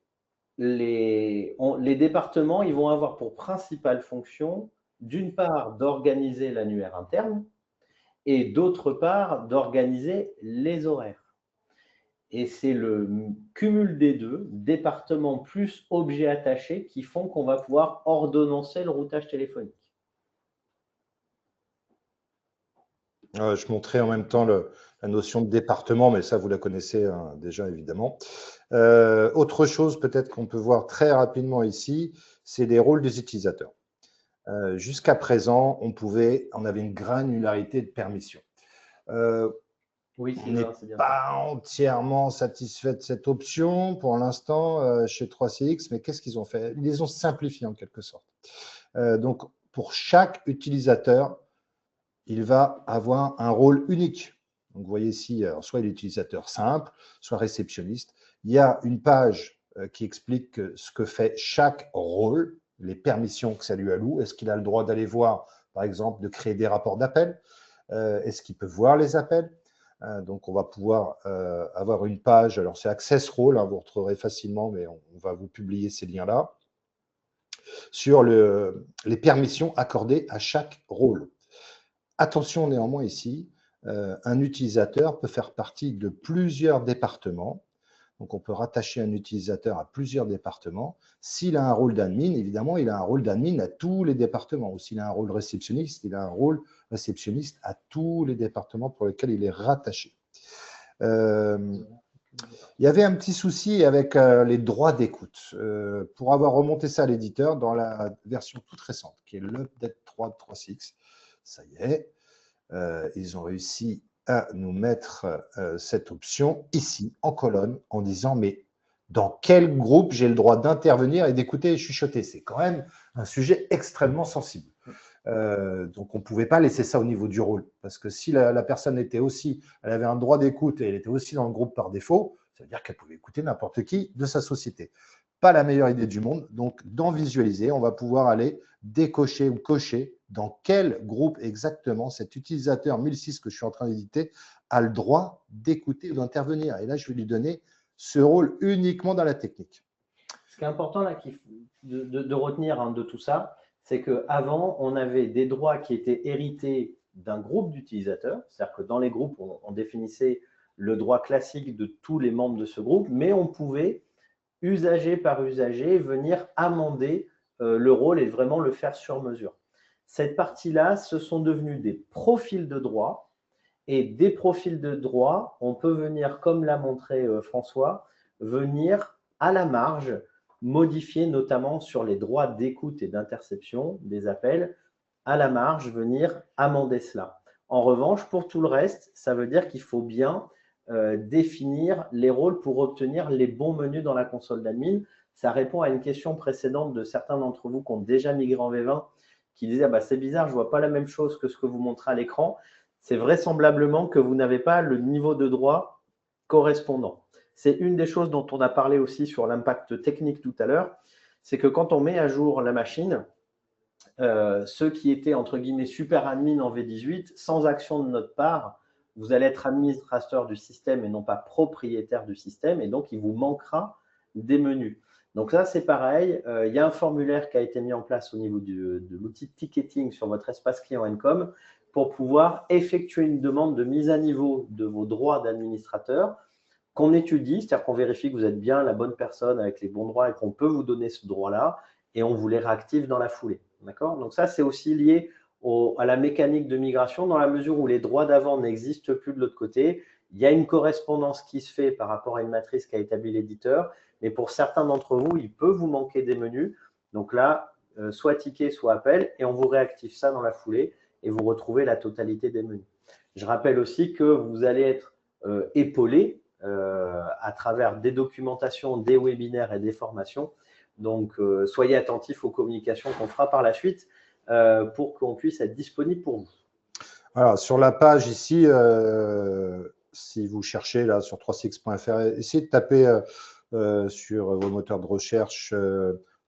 S1: les départements, ils vont avoir pour principale fonction, d'une part, d'organiser l'annuaire interne et d'autre part, d'organiser les horaires. Et c'est le cumul des deux, département plus objet attaché, qui font qu'on va pouvoir ordonnancer le routage téléphonique.
S2: Je montrais en même temps la notion de département, mais ça, vous la connaissez hein, déjà, évidemment. Autre chose peut-être qu'on peut voir très rapidement ici, c'est les rôles des utilisateurs. Jusqu'à présent, on avait une granularité de permission.
S1: Oui,
S2: on n'est pas entièrement satisfait de cette option pour l'instant chez 3CX, mais qu'est-ce qu'ils ont fait? Ils les ont simplifiés en quelque sorte. Donc, pour chaque utilisateur, il va avoir un rôle unique. Donc, vous voyez ici, soit l'utilisateur simple, soit réceptionniste. Il y a une page qui explique ce que fait chaque rôle, les permissions que ça lui alloue. Est-ce qu'il a le droit d'aller voir, par exemple, de créer des rapports d'appel? Est-ce qu'il peut voir les appels? Donc, on va pouvoir avoir une page. Alors, c'est Access Role, hein, vous retrouverez facilement, mais on va vous publier ces liens-là, sur les permissions accordées à chaque rôle. Attention néanmoins ici, un utilisateur peut faire partie de plusieurs départements. Donc, on peut rattacher un utilisateur à plusieurs départements. S'il a un rôle d'admin, évidemment, il a un rôle d'admin à tous les départements. Ou s'il a un rôle réceptionniste, il a un rôle réceptionniste à tous les départements pour lesquels il est rattaché. Il y avait un petit souci avec les droits d'écoute. Pour avoir remonté ça à l'éditeur dans la version toute récente, qui est l'update 3.6, ça y est, ils ont réussi à nous mettre cette option ici, en colonne, en disant « mais dans quel groupe j'ai le droit d'intervenir et d'écouter et chuchoter ?» C'est quand même un sujet extrêmement sensible. Donc, on ne pouvait pas laisser ça au niveau du rôle. Parce que si la personne était aussi, elle avait un droit d'écoute et elle était aussi dans le groupe par défaut, ça veut dire qu'elle pouvait écouter n'importe qui de sa société. Pas la meilleure idée du monde. Donc, dans Visualiser, on va pouvoir aller décocher ou cocher dans quel groupe exactement cet utilisateur 1006 que je suis en train d'éditer a le droit d'écouter ou d'intervenir. Et là, je vais lui donner ce rôle uniquement dans la technique.
S1: Ce qui est important là, de retenir de tout ça, c'est qu'avant, on avait des droits qui étaient hérités d'un groupe d'utilisateurs. C'est-à-dire que dans les groupes, on définissait le droit classique de tous les membres de ce groupe, mais on pouvait, usager par usager, venir amender le rôle et vraiment le faire sur mesure. Cette partie-là, ce sont devenus des profils de droit. Et des profils de droit, on peut venir, comme l'a montré François, venir à la marge modifier notamment sur les droits d'écoute et d'interception des appels, à la marge venir amender cela. En revanche, pour tout le reste, ça veut dire qu'il faut bien définir les rôles pour obtenir les bons menus dans la console d'admin. Ça répond à une question précédente de certains d'entre vous qui ont déjà migré en V20, qui disaient bah, c'est bizarre, je ne vois pas la même chose que ce que vous montrez à l'écran. C'est vraisemblablement que vous n'avez pas le niveau de droit correspondant. C'est une des choses dont on a parlé aussi sur l'impact technique tout à l'heure, c'est que quand on met à jour la machine, ceux qui étaient entre guillemets super admin en V18, sans action de notre part, vous allez être administrateur du système et non pas propriétaire du système, et donc il vous manquera des menus. Donc ça, c'est pareil. Il y a un formulaire qui a été mis en place au niveau de l'outil de ticketing sur votre espace client Encom pour pouvoir effectuer une demande de mise à niveau de vos droits d'administrateur qu'on étudie, c'est-à-dire qu'on vérifie que vous êtes bien la bonne personne avec les bons droits et qu'on peut vous donner ce droit-là et on vous les réactive dans la foulée. D'accord ? Donc ça, c'est aussi lié à la mécanique de migration dans la mesure où les droits d'avant n'existent plus de l'autre côté. Il y a une correspondance qui se fait par rapport à une matrice qu'a établie l'éditeur, mais pour certains d'entre vous, il peut vous manquer des menus. Donc là, soit ticket, soit appel, et on vous réactive ça dans la foulée et vous retrouvez la totalité des menus. Je rappelle aussi que vous allez être épaulé à travers des documentations, des webinaires et des formations. Donc, soyez attentifs aux communications qu'on fera par la suite pour qu'on puisse être disponible pour vous.
S2: Alors, sur la page ici, si vous cherchez là sur 3cx.fr, essayez de taper sur vos moteurs de recherche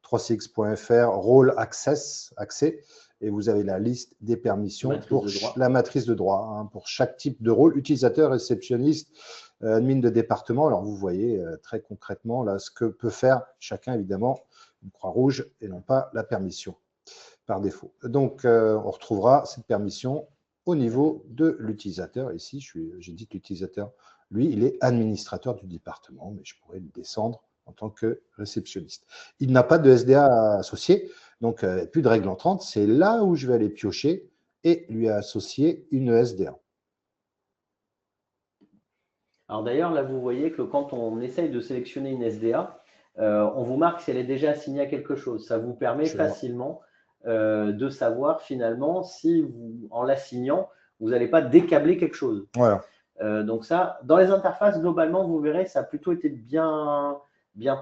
S2: 3cx.fr rôle accès, et vous avez la liste des permissions pour la matrice de droit, hein, pour chaque type de rôle, utilisateur, réceptionniste, admin de département. Alors, vous voyez très concrètement là ce que peut faire chacun, évidemment, une croix rouge et non pas la permission par défaut. Donc, on retrouvera cette permission au niveau de l'utilisateur. Ici, j'ai dit que l'utilisateur, lui, il est administrateur du département, mais je pourrais le descendre en tant que réceptionniste. Il n'a pas de SDA associé, donc plus de règle entrante. C'est là où je vais aller piocher et lui associer une SDA.
S1: Alors d'ailleurs, là, vous voyez que quand on essaye de sélectionner une SDA, on vous marque si elle est déjà assignée à quelque chose. Ça vous permet facilement de savoir finalement si, en l'assignant, vous n'allez pas décabler quelque chose.
S2: Voilà.
S1: Donc ça, dans les interfaces, globalement, vous verrez, ça a plutôt été bien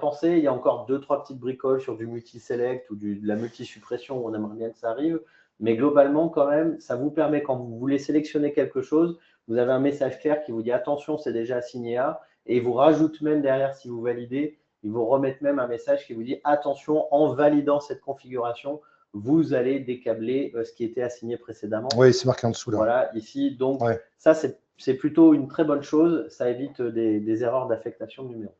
S1: pensé. Il y a encore 2-3 petites bricoles sur du multi-select ou de la multi-suppression où on aimerait bien que ça arrive. Mais globalement, quand même, ça vous permet, quand vous voulez sélectionner quelque chose, vous avez un message clair qui vous dit « Attention, c'est déjà assigné à » et il vous rajoute même derrière, si vous validez, ils vous remettent même un message qui vous dit « Attention, en validant cette configuration, vous allez décabler ce qui était assigné précédemment.
S2: Oui, c'est marqué en dessous là.
S1: Voilà, ici. Donc,
S2: Ouais.
S1: ça, c'est plutôt une très bonne chose. Ça évite des erreurs d'affectation de numéros.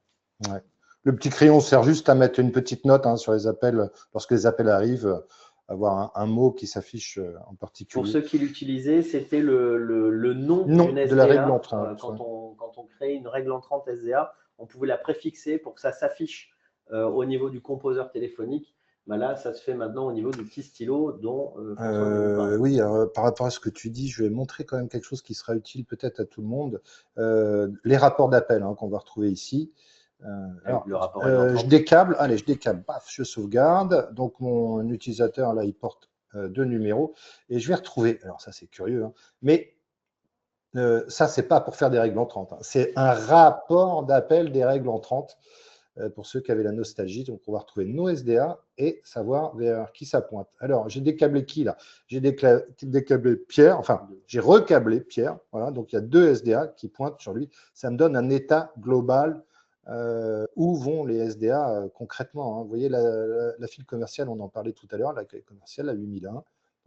S2: Ouais. Le petit crayon sert juste à mettre une petite note sur les appels, lorsque les appels arrivent, avoir un mot qui s'affiche en particulier.
S1: Pour ceux qui l'utilisaient, c'était le nom d'une SDA.
S2: De la règle entrante.
S1: Quand on crée une règle entrante SDA, on pouvait la préfixer pour que ça s'affiche au niveau du composeur téléphonique. Ben là, ça se fait maintenant au niveau du petit stylo dont
S2: oui, par rapport à ce que tu dis, je vais montrer quand même quelque chose qui sera utile peut-être à tout le monde. Les rapports d'appel qu'on va retrouver ici. Alors, je décable, allez, je décable, paf, je sauvegarde. Donc, mon utilisateur, là, il porte 2 numéros. Et je vais retrouver, alors ça, c'est curieux, mais ça, c'est pas pour faire des règles entrantes. C'est un rapport d'appel des règles entrantes. Pour ceux qui avaient la nostalgie, donc on va retrouver nos SDA et savoir vers qui ça pointe. Alors, j'ai décablé qui là? J'ai décablé Pierre, enfin, j'ai recablé Pierre, voilà, donc il y a 2 SDA qui pointent sur lui. Ça me donne un état global où vont les SDA concrètement. Vous voyez, la file commerciale, on en parlait tout à l'heure, l'accueil commercial à 8001, donc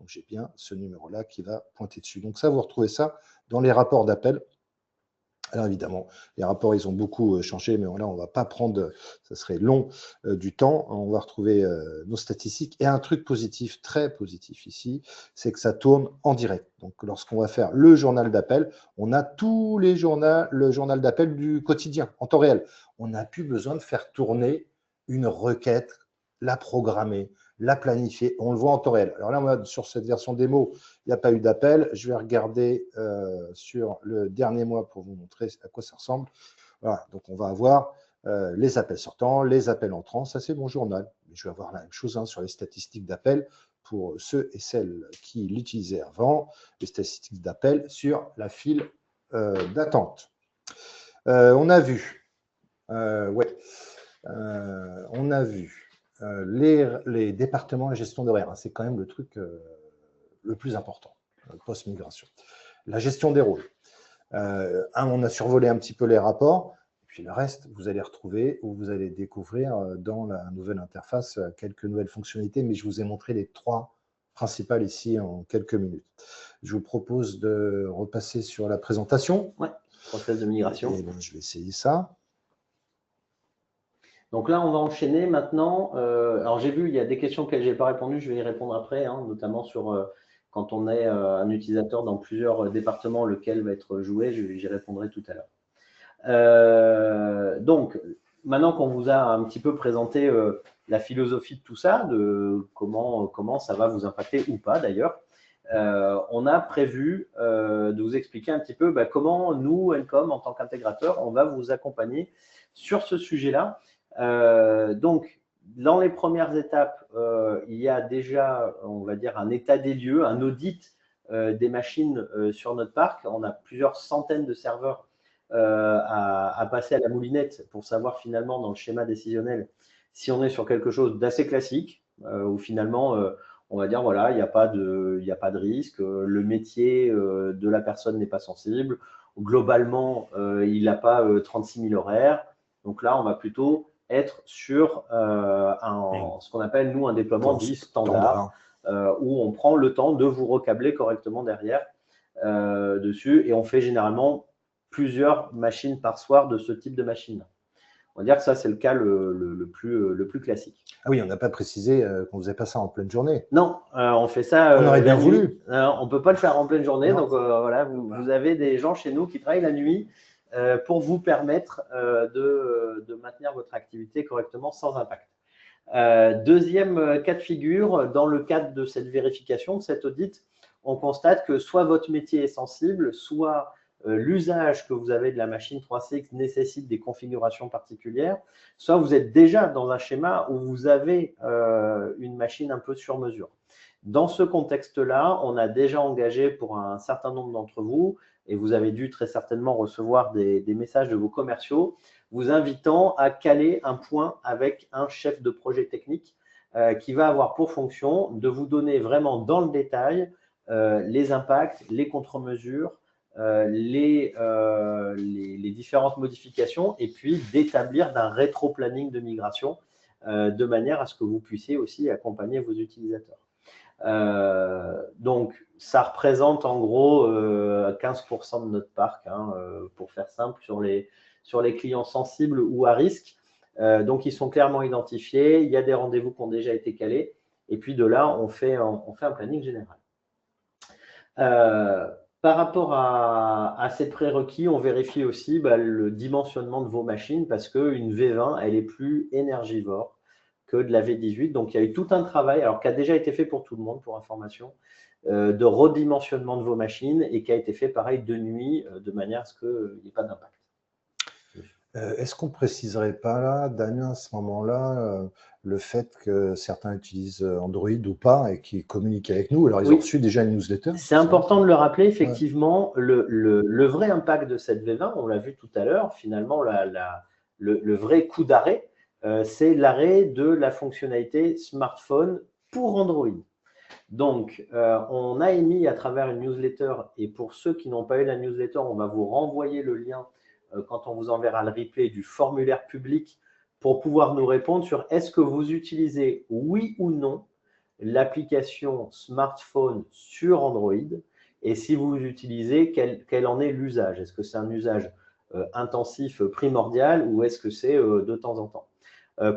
S2: j'ai bien ce numéro-là qui va pointer dessus. Donc ça, vous retrouvez ça dans les rapports d'appel. Alors évidemment, les rapports, ils ont beaucoup changé, mais là, on ne va pas prendre, ça serait long du temps. On va retrouver nos statistiques. Et un truc positif, très positif ici, c'est que ça tourne en direct. Donc, lorsqu'on va faire le journal d'appel, on a tous les le journal d'appel du quotidien, en temps réel. On n'a plus besoin de faire tourner une requête, la programmer, la planifier. On le voit en temps réel. Alors là, moi, sur cette version démo, il n'y a pas eu d'appel. Je vais regarder sur le dernier mois pour vous montrer à quoi ça ressemble. Voilà, donc on va avoir les appels sortants, les appels entrants. Ça, c'est mon journal. Mais je vais avoir la même chose sur les statistiques d'appel pour ceux et celles qui l'utilisaient avant, les statistiques d'appel sur la file d'attente. On a vu, on a vu les départements, la gestion d'horaire. C'est quand même le truc le plus important post-migration. La gestion des rôles. On a survolé un petit peu les rapports, puis le reste, vous allez retrouver ou vous allez découvrir dans la nouvelle interface quelques nouvelles fonctionnalités, mais je vous ai montré les 3 principales ici en quelques minutes. Je vous propose de repasser sur la présentation.
S1: Ouais, process de migration.
S2: Et je vais essayer ça.
S1: Donc là, on va enchaîner maintenant. Alors, j'ai vu, il y a des questions auxquelles je n'ai pas répondu, je vais y répondre après, notamment sur quand on est un utilisateur dans plusieurs départements, lequel va être joué, j'y répondrai tout à l'heure. Donc, maintenant qu'on vous a un petit peu présenté la philosophie de tout ça, de comment ça va vous impacter ou pas d'ailleurs, on a prévu de vous expliquer un petit peu comment nous, Encom, en tant qu'intégrateur, on va vous accompagner sur ce sujet-là. Donc, dans les premières étapes, il y a déjà, on va dire, un état des lieux, un audit des machines sur notre parc. On a plusieurs centaines de serveurs à passer à la moulinette pour savoir finalement dans le schéma décisionnel si on est sur quelque chose d'assez classique, où finalement, on va dire, voilà, il n'y a pas de risque, le métier de la personne n'est pas sensible, globalement, il n'a pas 36 000 horaires. Donc là, on va plutôt être sur ce qu'on appelle, nous, un déploiement dit standard, où on prend le temps de vous recabler correctement derrière dessus, et on fait généralement plusieurs machines par soir de ce type de machine. On va dire que ça, c'est le cas le plus classique.
S2: Ah oui, on n'a pas précisé qu'on ne faisait pas ça en pleine journée.
S1: Non, on fait ça.
S2: On aurait bien voulu.
S1: On ne peut pas le faire en pleine journée. Non. Donc voilà, vous avez des gens chez nous qui travaillent la nuit pour vous permettre de maintenir votre activité correctement sans impact. Deuxième cas de figure, dans le cadre de cette vérification, de cet audit, on constate que soit votre métier est sensible, soit l'usage que vous avez de la machine 3CX nécessite des configurations particulières, soit vous êtes déjà dans un schéma où vous avez une machine un peu sur mesure. Dans ce contexte-là, on a déjà engagé pour un certain nombre d'entre vous, et vous avez dû très certainement recevoir des messages de vos commerciaux, vous invitant à caler un point avec un chef de projet technique qui va avoir pour fonction de vous donner vraiment dans le détail les impacts, les contre-mesures, les différentes modifications, et puis d'établir d'un rétro-planning de migration de manière à ce que vous puissiez aussi accompagner vos utilisateurs. Donc, ça représente en gros 15% de notre parc, hein, pour faire simple, sur les clients sensibles ou à risque. Donc, ils sont clairement identifiés. Il y a des rendez-vous qui ont déjà été calés. Et puis, de là, on fait un planning général. Par rapport à ces prérequis, on vérifie aussi le dimensionnement de vos machines parce qu'une V20, elle est plus énergivore que de la V18. Donc, il y a eu tout un travail, alors qui a déjà été fait pour tout le monde, pour information, de redimensionnement de vos machines et qui a été fait pareil de nuit, de manière à ce qu'il n'y ait pas d'impact.
S2: Est-ce qu'on ne préciserait pas là, Damien, à ce moment-là, le fait que certains utilisent Android ou pas et qui communiquent avec nous? Alors, ils ont reçu déjà une newsletter.
S1: C'est important de le rappeler, effectivement, le vrai impact de cette V20, on l'a vu tout à l'heure, finalement, le vrai coup d'arrêt, c'est l'arrêt de la fonctionnalité smartphone pour Android. Donc, on a émis à travers une newsletter, et pour ceux qui n'ont pas eu la newsletter, on va vous renvoyer le lien quand on vous enverra le replay du formulaire public pour pouvoir nous répondre sur est-ce que vous utilisez, oui ou non, l'application smartphone sur Android, et si vous l'utilisez, quel en est l'usage? Est-ce que c'est un usage intensif, primordial, ou est-ce que c'est de temps en temps?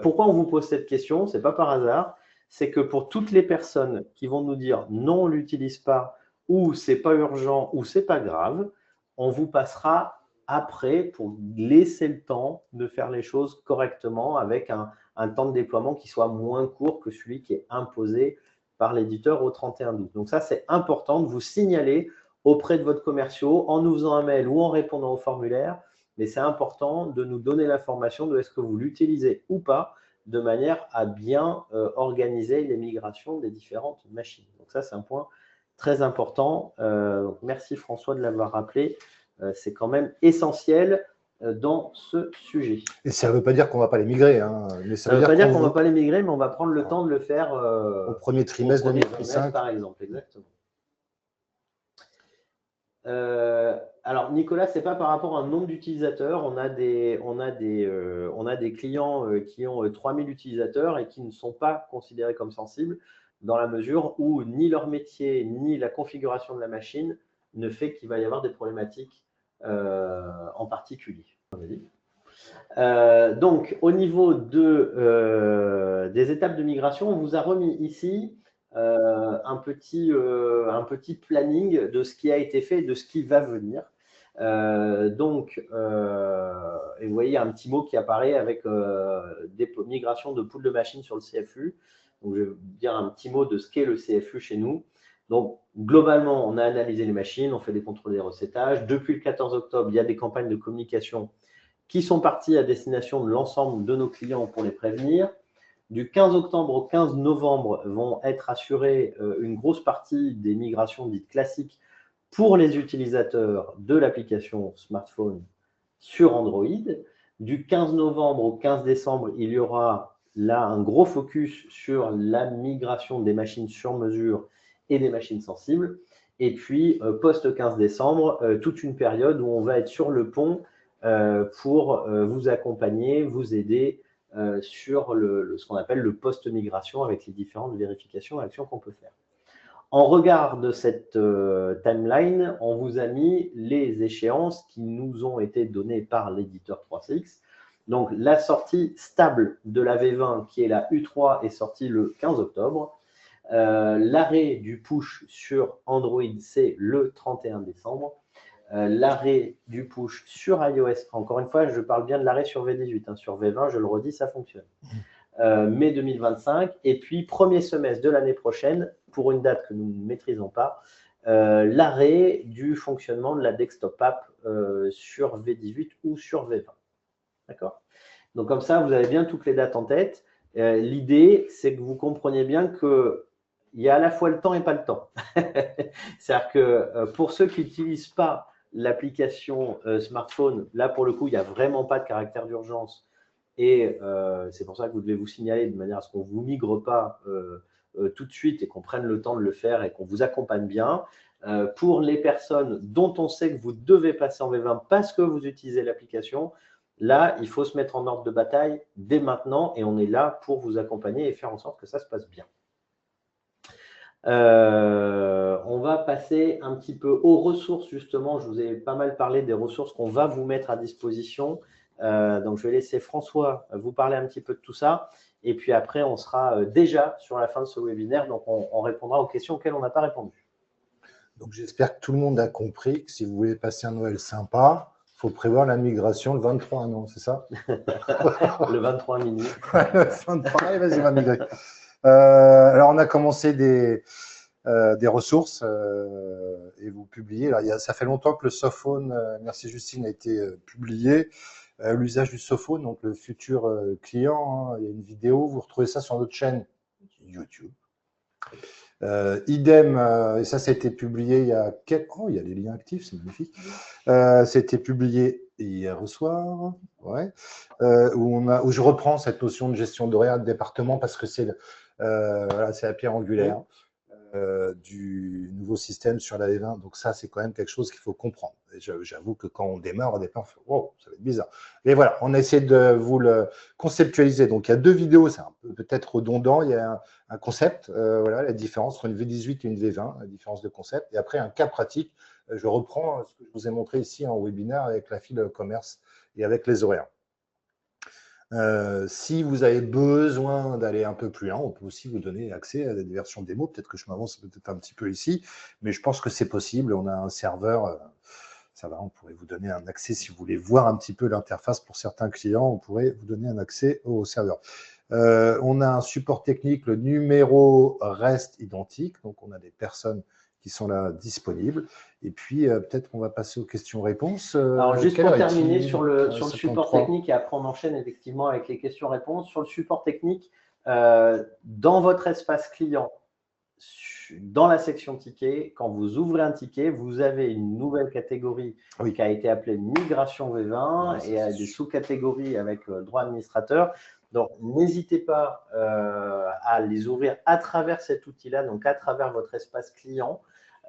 S1: Pourquoi on vous pose cette question? Ce n'est pas par hasard. C'est que pour toutes les personnes qui vont nous dire non, on ne l'utilise pas, ou c'est pas urgent, ou c'est pas grave, on vous passera après pour laisser le temps de faire les choses correctement avec un temps de déploiement qui soit moins court que celui qui est imposé par l'éditeur au 31/12. Donc ça, c'est important de vous signaler auprès de votre commerciaux en nous faisant un mail ou en répondant au formulaire, mais c'est important de nous donner l'information de est-ce que vous l'utilisez ou pas, de manière à bien organiser les migrations des différentes machines. Donc ça, c'est un point très important. Merci François de l'avoir rappelé. C'est quand même essentiel dans ce sujet.
S2: Et ça ne veut pas dire qu'on ne va pas les migrer. Hein,
S1: mais ça ne veut pas dire qu'on ne va pas les migrer, mais on va prendre le temps de le faire
S2: au premier trimestre 2025.
S1: Par exemple, exactement. Alors, Nicolas, ce n'est pas par rapport à un nombre d'utilisateurs. On a des clients qui ont 3000 utilisateurs et qui ne sont pas considérés comme sensibles dans la mesure où ni leur métier, ni la configuration de la machine ne fait qu'il va y avoir des problématiques en particulier. Donc, au niveau des étapes de migration, on vous a remis ici un petit planning de ce qui a été fait et de ce qui va venir. Et vous voyez un petit mot qui apparaît avec des migrations de poules de machines sur le CFU. Donc, je vais vous dire un petit mot de ce qu'est le CFU chez nous. Donc, globalement, on a analysé les machines, on fait des contrôles des recétages. Depuis le 14 octobre, il y a des campagnes de communication qui sont parties à destination de l'ensemble de nos clients pour les prévenir. Du 15 octobre au 15 novembre vont être assurées une grosse partie des migrations dites classiques pour les utilisateurs de l'application smartphone sur Android. Du 15 novembre au 15 décembre, il y aura là un gros focus sur la migration des machines sur mesure et des machines sensibles. Et puis, post-15 décembre, toute une période où on va être sur le pont pour vous accompagner, vous aider sur ce qu'on appelle le post-migration avec les différentes vérifications et actions qu'on peut faire. En regard de cette timeline, on vous a mis les échéances qui nous ont été données par l'éditeur 3CX. Donc, la sortie stable de la V20, qui est la U3, est sortie le 15 octobre. L'arrêt du push sur Android, c'est le 31 décembre. L'arrêt du push sur iOS, encore une fois, je parle bien de l'arrêt sur V18, hein, sur V20, je le redis, ça fonctionne. Mai 2025, et puis premier semestre de l'année prochaine, pour une date que nous ne maîtrisons pas, l'arrêt du fonctionnement de la desktop app sur V18 ou sur V20. D'accord? Donc comme ça, vous avez bien toutes les dates en tête. L'idée, c'est que vous compreniez bien qu'il y a à la fois le temps et pas le temps. C'est-à-dire que pour ceux qui n'utilisent pas l'application smartphone, là pour le coup, il n'y a vraiment pas de caractère d'urgence. Et c'est pour ça que vous devez vous signaler de manière à ce qu'on ne vous migre pas tout de suite et qu'on prenne le temps de le faire et qu'on vous accompagne bien. Pour les personnes dont on sait que vous devez passer en V20 parce que vous utilisez l'application, là, il faut se mettre en ordre de bataille dès maintenant et on est là pour vous accompagner et faire en sorte que ça se passe bien. On va passer un petit peu aux ressources, justement. Je vous ai pas mal parlé des ressources qu'on va vous mettre à disposition. Donc, je vais laisser François vous parler un petit peu de tout ça. Et puis après, on sera déjà sur la fin de ce webinaire. Donc, on répondra aux questions auxquelles on n'a pas répondu.
S2: Donc, j'espère que tout le monde a compris que si vous voulez passer un Noël sympa, il faut prévoir la migration le 23, non, c'est ça?
S1: Le 23 minuit.
S2: Le 23, allez, vas-y, va migrer. Alors, on a commencé des ressources et vous publiez. Alors, ça fait longtemps que le Sophone, merci Justine, a été publié. L'usage du Sophone, donc le futur client, hein, il y a une vidéo, vous retrouvez ça sur notre chaîne YouTube. Idem, et ça a été publié il y a quelques... Oh, il y a les liens actifs, c'est magnifique. C'était publié hier soir, ouais, où je reprends cette notion de gestion d'horaire de département parce que c'est voilà, la pierre angulaire du nouveau système sur la V20. Donc ça, c'est quand même quelque chose qu'il faut comprendre. J'avoue que quand on démarre, au départ, on fait, wow, ça va être bizarre. Mais voilà, on a essayé de vous le conceptualiser. Donc il y a 2 vidéos, c'est peut-être redondant. Il y a un concept, voilà, la différence entre une V18 et une V20, la différence de concept. Et après, un cas pratique. Je reprends ce que je vous ai montré ici en webinaire avec la file commerce et avec les horaires. Si vous avez besoin d'aller un peu plus loin, on peut aussi vous donner accès à des versions démo. Peut-être que je m'avance peut-être un petit peu ici, mais je pense que c'est possible. On a un serveur, ça va, on pourrait vous donner un accès si vous voulez voir un petit peu l'interface pour certains clients. On pourrait vous donner un accès au serveur. On a un support technique, le numéro reste identique, donc on a des personnes qui sont là disponibles. Et puis, peut-être qu'on va passer aux questions-réponses.
S1: Alors, juste pour terminer sur le support technique, et après on enchaîne effectivement avec les questions-réponses. Sur le support technique, dans votre espace client, dans la section ticket, quand vous ouvrez un ticket, vous avez une nouvelle catégorie qui a été appelée migration V20 et des sous-catégories avec droit administrateur. Donc, n'hésitez pas à les ouvrir à travers cet outil-là, donc à travers votre espace client,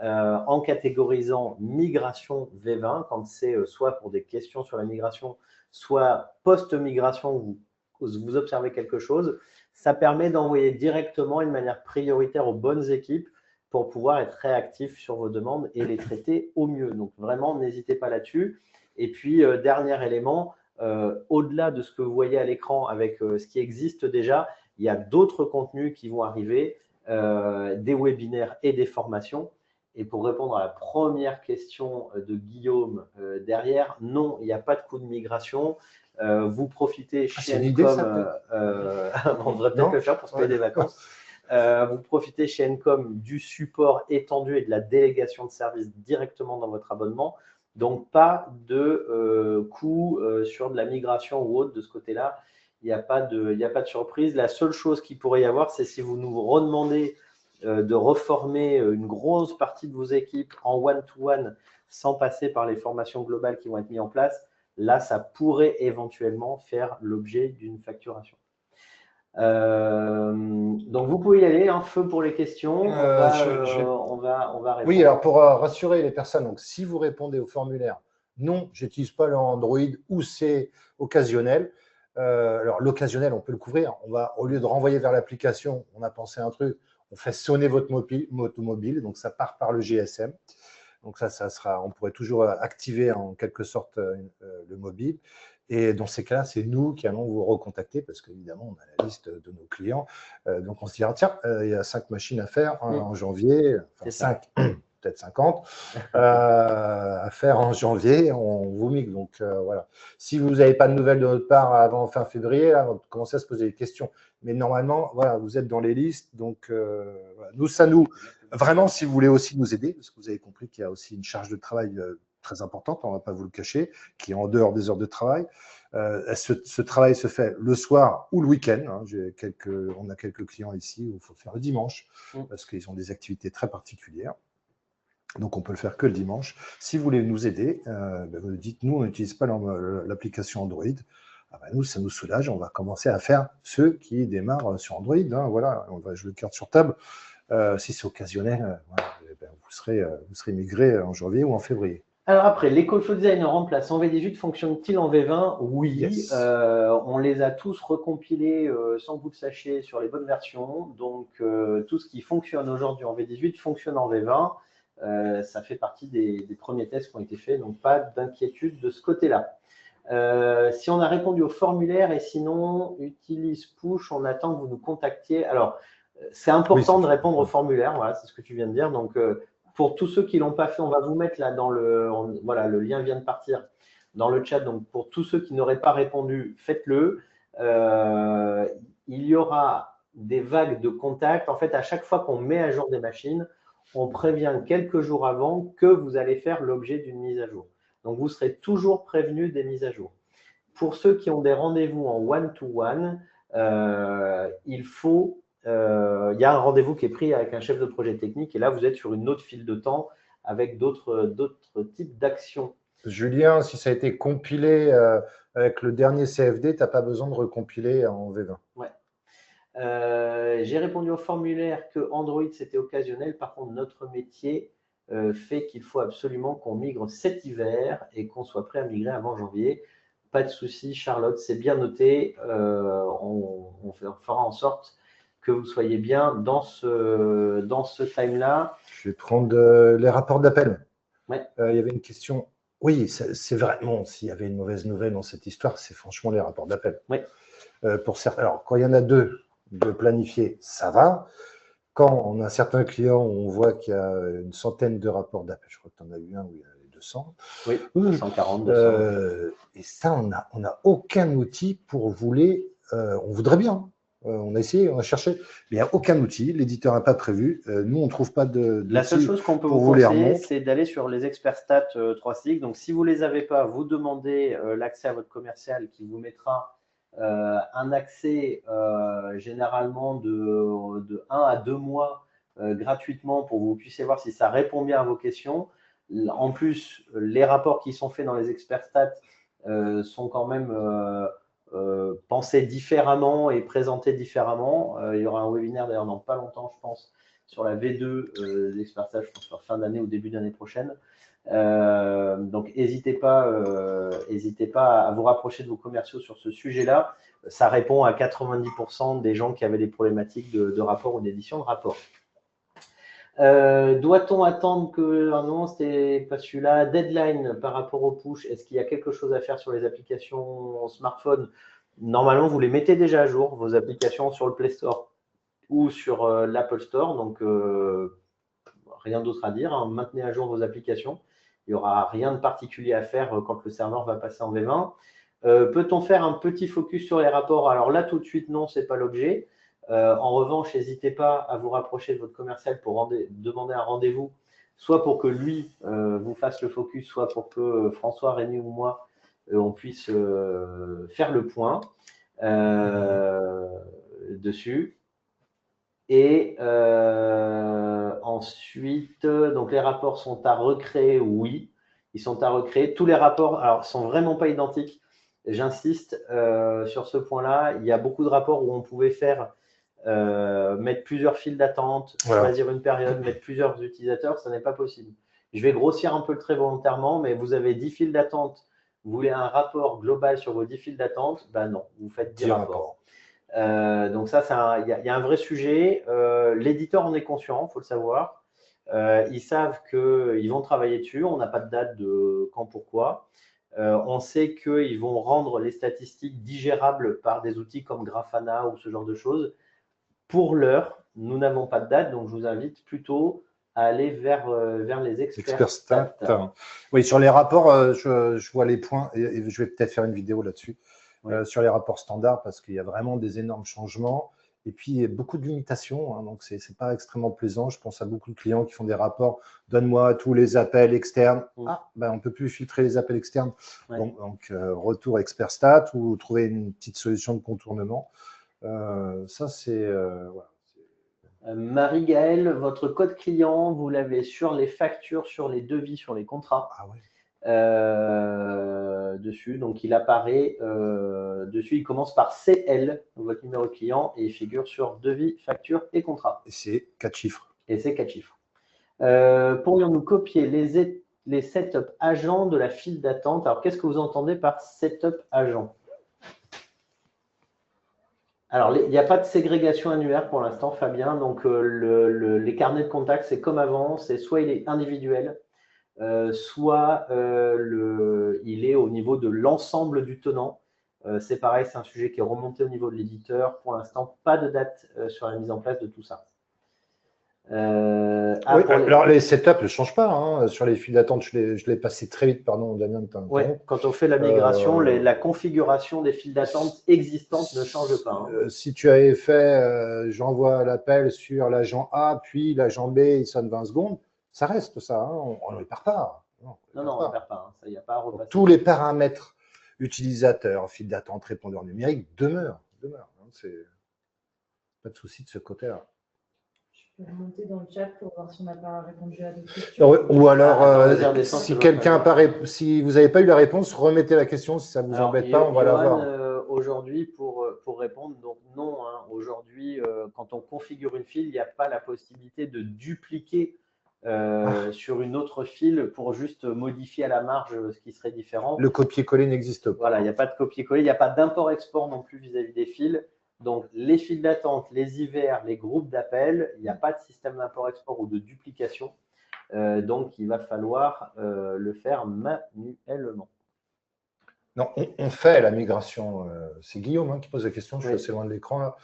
S1: en catégorisant migration V20, quand c'est soit pour des questions sur la migration, soit post-migration, vous observez quelque chose. Ça permet d'envoyer directement une manière prioritaire aux bonnes équipes pour pouvoir être réactif sur vos demandes et les traiter au mieux. Donc, vraiment, n'hésitez pas là-dessus. Et puis, dernier élément, au-delà de ce que vous voyez à l'écran avec ce qui existe déjà, il y a d'autres contenus qui vont arriver, des webinaires et des formations. Et pour répondre à la première question de Guillaume derrière, non, il n'y a pas de coût de migration. Vous profitez chez Encom, on devrait peut-être le faire pour se payer des vacances. Vous profitez chez Encom du support étendu et de la délégation de services directement dans votre abonnement. Donc, pas de coût sur de la migration ou autre de ce côté-là. Il n'y a pas de surprise. La seule chose qu'il pourrait y avoir, c'est si vous nous redemandez de reformer une grosse partie de vos équipes en one-to-one sans passer par les formations globales qui vont être mises en place. Là, ça pourrait éventuellement faire l'objet d'une facturation. Donc, vous pouvez y aller, un feu pour les questions. On va répondre.
S2: Oui, alors pour rassurer les personnes, donc si vous répondez au formulaire, non, j'utilise pas l'Android ou c'est occasionnel. Alors l'occasionnel, on peut le couvrir. On va, au lieu de renvoyer vers l'application, on a pensé à un truc, on fait sonner votre mobile, donc ça part par le GSM. Donc ça sera, on pourrait toujours activer en quelque sorte le mobile. Et dans ces cas-là, c'est nous qui allons vous recontacter parce qu'évidemment, on a la liste de nos clients. Donc on se dira, tiens, il y a 5 machines à faire en janvier, enfin 5, peut-être 50, à faire en janvier, on vous migre. Donc voilà. Si vous n'avez pas de nouvelles de notre part avant fin février, là, on va commencer à se poser des questions. Mais normalement, voilà, vous êtes dans les listes. Donc voilà. Nous, ça nous… Vraiment, si vous voulez aussi nous aider, parce que vous avez compris qu'il y a aussi une charge de travail très importante, on ne va pas vous le cacher, qui est en dehors des heures de travail. Ce travail se fait le soir ou le week-end. Hein. On a quelques clients ici où il faut le faire le dimanche, parce qu'ils ont des activités très particulières. Donc, on peut le faire que le dimanche. Si vous voulez nous aider, vous dites, nous, on n'utilise pas l'application Android. Ah ben nous, ça nous soulage. On va commencer à faire ceux qui démarrent sur Android. Hein. Voilà, on va jouer carte sur table. Si c'est occasionnel, voilà, vous serez migré en janvier ou en février.
S1: Alors après, les Call Flow Designer en place en V18 fonctionnent-ils en V20? Oui,
S2: Yes.
S1: on les a tous recompilés sans que vous le sachiez sur les bonnes versions. Donc tout ce qui fonctionne aujourd'hui en V18 fonctionne en V20. Ça fait partie des premiers tests qui ont été faits, donc pas d'inquiétude de ce côté-là. Si on a répondu au formulaire et sinon, utilise push, on attend que vous nous contactiez. Alors, c'est important de répondre au formulaire, voilà, c'est ce que tu viens de dire. Donc, pour tous ceux qui ne l'ont pas fait, on va vous mettre là dans voilà, le lien vient de partir dans le chat. Donc, pour tous ceux qui n'auraient pas répondu, faites-le. Il y aura des vagues de contacts. En fait, à chaque fois qu'on met à jour des machines, on prévient quelques jours avant que vous allez faire l'objet d'une mise à jour. Donc, vous serez toujours prévenu des mises à jour. Pour ceux qui ont des rendez-vous en one-to-one, il y a un rendez-vous qui est pris avec un chef de projet technique et là, vous êtes sur une autre file de temps avec d'autres types d'actions.
S2: Julien, si ça a été compilé avec le dernier CFD, tu n'as pas besoin de recompiler en V20.
S1: Ouais. J'ai répondu au formulaire que Android, c'était occasionnel. Par contre, notre métier fait qu'il faut absolument qu'on migre cet hiver et qu'on soit prêt à migrer avant janvier. Pas de souci, Charlotte, c'est bien noté. On fera en sorte que vous soyez bien dans ce time-là.
S2: Je vais prendre les rapports d'appel.
S1: Ouais.
S2: Il y avait une question. Oui, c'est vraiment, s'il y avait une mauvaise nouvelle dans cette histoire, c'est franchement les rapports d'appel.
S1: Ouais.
S2: Pour certains, alors, quand il y en a deux de planifier, ça va. Quand on a certains clients où on voit qu'il y a une centaine de rapports d'appel, je crois que tu en as eu un où il y en a 200.
S1: Oui, 140, 200.
S2: Et ça, on n'a aucun outil pour vous les. On voudrait bien. On a essayé, on a cherché, mais il n'y a aucun outil. L'éditeur n'a pas prévu. Nous, on ne trouve pas de.
S1: La seule chose qu'on peut vous conseiller, c'est d'aller sur les experts stats 3CX. Donc, si vous ne les avez pas, vous demandez l'accès à votre commercial qui vous mettra un accès généralement de 1 à 2 mois gratuitement pour que vous puissiez voir si ça répond bien à vos questions. En plus, les rapports qui sont faits dans les experts stats sont quand même pensés différemment et présentés différemment. Il y aura un webinaire d'ailleurs dans pas longtemps, je pense, sur la V2 des experts stats, je pense, sur fin d'année ou début d'année prochaine. Donc, n'hésitez pas à vous rapprocher de vos commerciaux sur ce sujet-là. Ça répond à 90% des gens qui avaient des problématiques de rapport ou d'édition de rapport. Doit-on attendre que… non, c'était pas celui-là. Deadline par rapport au push. Est-ce qu'il y a quelque chose à faire sur les applications smartphone? Normalement, vous les mettez déjà à jour, vos applications sur le Play Store ou sur l'Apple Store. Donc, rien d'autre à dire. Hein. Maintenez à jour vos applications. Il n'y aura rien de particulier à faire quand le serveur va passer en V20. Peut-on faire un petit focus sur les rapports? Alors là, tout de suite, non, ce n'est pas l'objet. En revanche, n'hésitez pas à vous rapprocher de votre commercial pour demander un rendez-vous, soit pour que lui vous fasse le focus, soit pour que François, Rémi ou moi, on puisse faire le point dessus. Et ensuite, donc les rapports sont à recréer, oui, ils sont à recréer. Tous les rapports, alors, sont vraiment pas identiques. J'insiste sur ce point-là. Il y a beaucoup de rapports où on pouvait faire mettre plusieurs files d'attente, choisir une période, mettre plusieurs utilisateurs, ça n'est pas possible. Je vais grossir un peu le trait volontairement, mais vous avez 10 files d'attente, vous voulez un rapport global sur vos 10 files d'attente, ben non, vous faites 10 rapports. Donc ça, il y a un vrai sujet. L'éditeur en est conscient, il faut le savoir. Ils savent qu'ils vont travailler dessus. On n'a pas de date de quand, pourquoi. On sait qu'ils vont rendre les statistiques digérables par des outils comme Grafana ou ce genre de choses. Pour l'heure, nous n'avons pas de date, donc je vous invite plutôt à aller vers les experts stats.
S2: Oui, sur les rapports, je vois les points et je vais peut-être faire une vidéo là-dessus. Oui. Sur les rapports standards, parce qu'il y a vraiment des énormes changements et puis beaucoup de limitations, hein, donc c'est pas extrêmement plaisant. Je pense à beaucoup de clients qui font des rapports, donne-moi tous les appels externes. Ah, ben, on ne peut plus filtrer les appels externes. Ouais. Donc retour expert stat ou trouver une petite solution de contournement. Ça, c'est… voilà.
S1: Marie-Gaëlle, votre code client, vous l'avez sur les factures, sur les devis, sur les contrats.
S2: Ah ouais.
S1: Dessus, donc il apparaît dessus, il commence par CL, votre numéro de client, et il figure sur devis, facture et contrat.
S2: Et c'est 4 chiffres.
S1: Et c'est 4 chiffres. Pourrions-nous copier les setup agents de la file d'attente. Alors, qu'est-ce que vous entendez par setup agent? Alors, il n'y a pas de ségrégation annuaire pour l'instant, Fabien. Donc, les carnets de contact, c'est comme avant. C'est soit il est individuel, soit il est au niveau de l'ensemble du tenant. C'est pareil, c'est un sujet qui est remonté au niveau de l'éditeur. Pour l'instant, pas de date sur la mise en place de tout ça.
S2: Oui, alors les setups ne changent pas. Hein. Sur les files d'attente, je l'ai passé très vite, pardon, Damien.
S1: Oui, quand on fait la migration, la configuration des files d'attente existantes ne change pas. Hein.
S2: Si tu avais fait, j'envoie l'appel sur l'agent A, puis l'agent B, il sonne 20 secondes, ça reste ça. Hein. On ne le perd pas.
S1: Non, on ne le perd pas. Hein. Ça, y a pas à repasser.
S2: Donc, tous les paramètres utilisateurs, file d'attente, répondeur numérique demeurent. Hein. Pas de souci de ce côté-là.
S3: Je peux remonter dans le chat pour voir si on n'a pas répondu à des questions.
S2: Ou alors, si vous n'avez pas eu la réponse, remettez la question si ça ne vous embête pas, on va la voir.
S1: Aujourd'hui, pour répondre, donc non, hein, aujourd'hui, quand on configure une file, il n'y a pas la possibilité de dupliquer sur une autre file pour juste modifier à la marge ce qui serait différent.
S2: Le copier-coller n'existe pas.
S1: Voilà, il n'y a pas de copier-coller, il n'y a pas d'import-export non plus vis-à-vis des fils. Donc, les files d'attente, les IVR, les groupes d'appel, il n'y a pas de système d'import-export ou de duplication. Donc, il va falloir le faire manuellement.
S2: Non, on fait la migration. C'est Guillaume qui pose la question, je suis assez loin de l'écran là.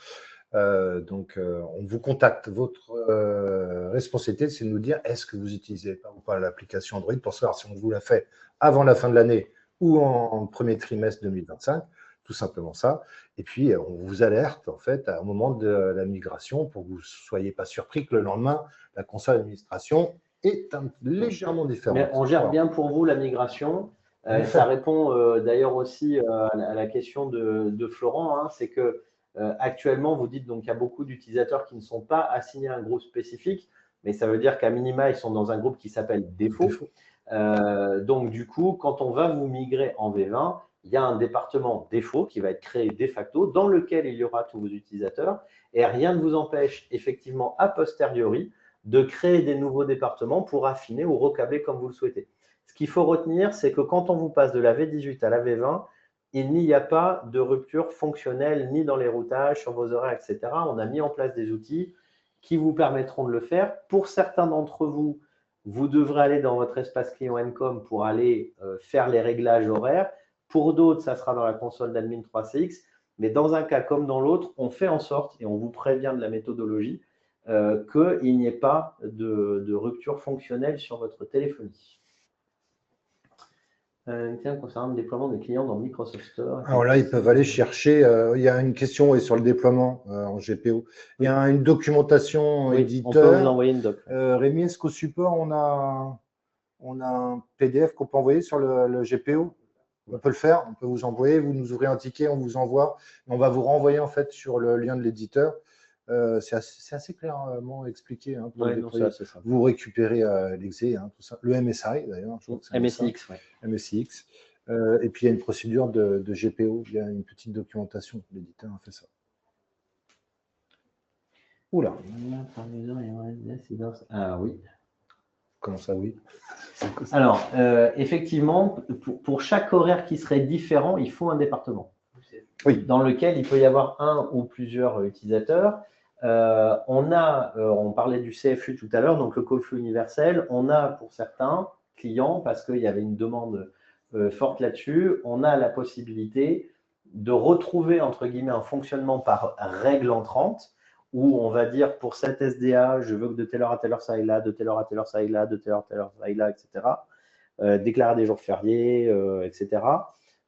S2: On vous contacte. Votre responsabilité, c'est de nous dire est-ce que vous utilisez ou pas l'application Android pour savoir si on vous l'a fait avant la fin de l'année ou en premier trimestre 2025. Tout simplement ça. Et puis, on vous alerte en fait au moment de la migration pour que vous ne soyez pas surpris que le lendemain, la console d'administration est légèrement différente.
S1: Mais on gère bien pour vous la migration. Ça répond d'ailleurs aussi à la question de Florent. Hein, c'est que actuellement, vous dites donc qu'il y a beaucoup d'utilisateurs qui ne sont pas assignés à un groupe spécifique, mais ça veut dire qu'à minima, ils sont dans un groupe qui s'appelle défaut. Donc, du coup, quand on va vous migrer en V20, il y a un département défaut qui va être créé de facto dans lequel il y aura tous vos utilisateurs et rien ne vous empêche effectivement a posteriori de créer des nouveaux départements pour affiner ou recabler comme vous le souhaitez. Ce qu'il faut retenir, c'est que quand on vous passe de la V18 à la V20, il n'y a pas de rupture fonctionnelle ni dans les routages, sur vos horaires, etc. On a mis en place des outils qui vous permettront de le faire. Pour certains d'entre vous, vous devrez aller dans votre espace client Encom pour aller faire les réglages horaires. Pour d'autres, ça sera dans la console d'admin 3CX. Mais dans un cas comme dans l'autre, on fait en sorte, et on vous prévient de la méthodologie, qu'il n'y ait pas de rupture fonctionnelle sur votre téléphonie. Concernant le déploiement des clients dans Microsoft Store.
S2: Alors là, ils peuvent aller chercher. Il y a une question sur le déploiement en GPO. Il y a une documentation éditeur.
S1: On peut vous envoyer une doc.
S2: Rémi, est-ce qu'au support, on a un PDF qu'on peut envoyer sur le GPO? On peut le faire, on peut vous envoyer, vous nous ouvrez un ticket, on vous envoie, on va vous renvoyer en fait sur le lien de l'éditeur. C'est assez clairement expliqué. Hein, vous récupérez l'exé, tout ça. Le MSI d'ailleurs.
S1: MSIX, oui.
S2: MSIX. Et puis il y a une procédure de GPO, il y a une petite documentation. L'éditeur a fait ça. Oula.
S1: Ah oui.
S2: Comment ça, oui?
S1: Alors, effectivement, pour chaque horaire qui serait différent, il faut un département dans lequel il peut y avoir un ou plusieurs utilisateurs. On parlait du CFU tout à l'heure, donc le call flow universel. On a pour certains clients, parce qu'il y avait une demande forte là-dessus, on a la possibilité de retrouver, entre guillemets, un fonctionnement par règle entrante, où on va dire pour cette SDA, je veux que de telle heure à telle heure ça aille là, de telle heure à telle heure ça aille là, de telle heure à telle heure ça aille là, etc. Déclarer des jours fériés, etc.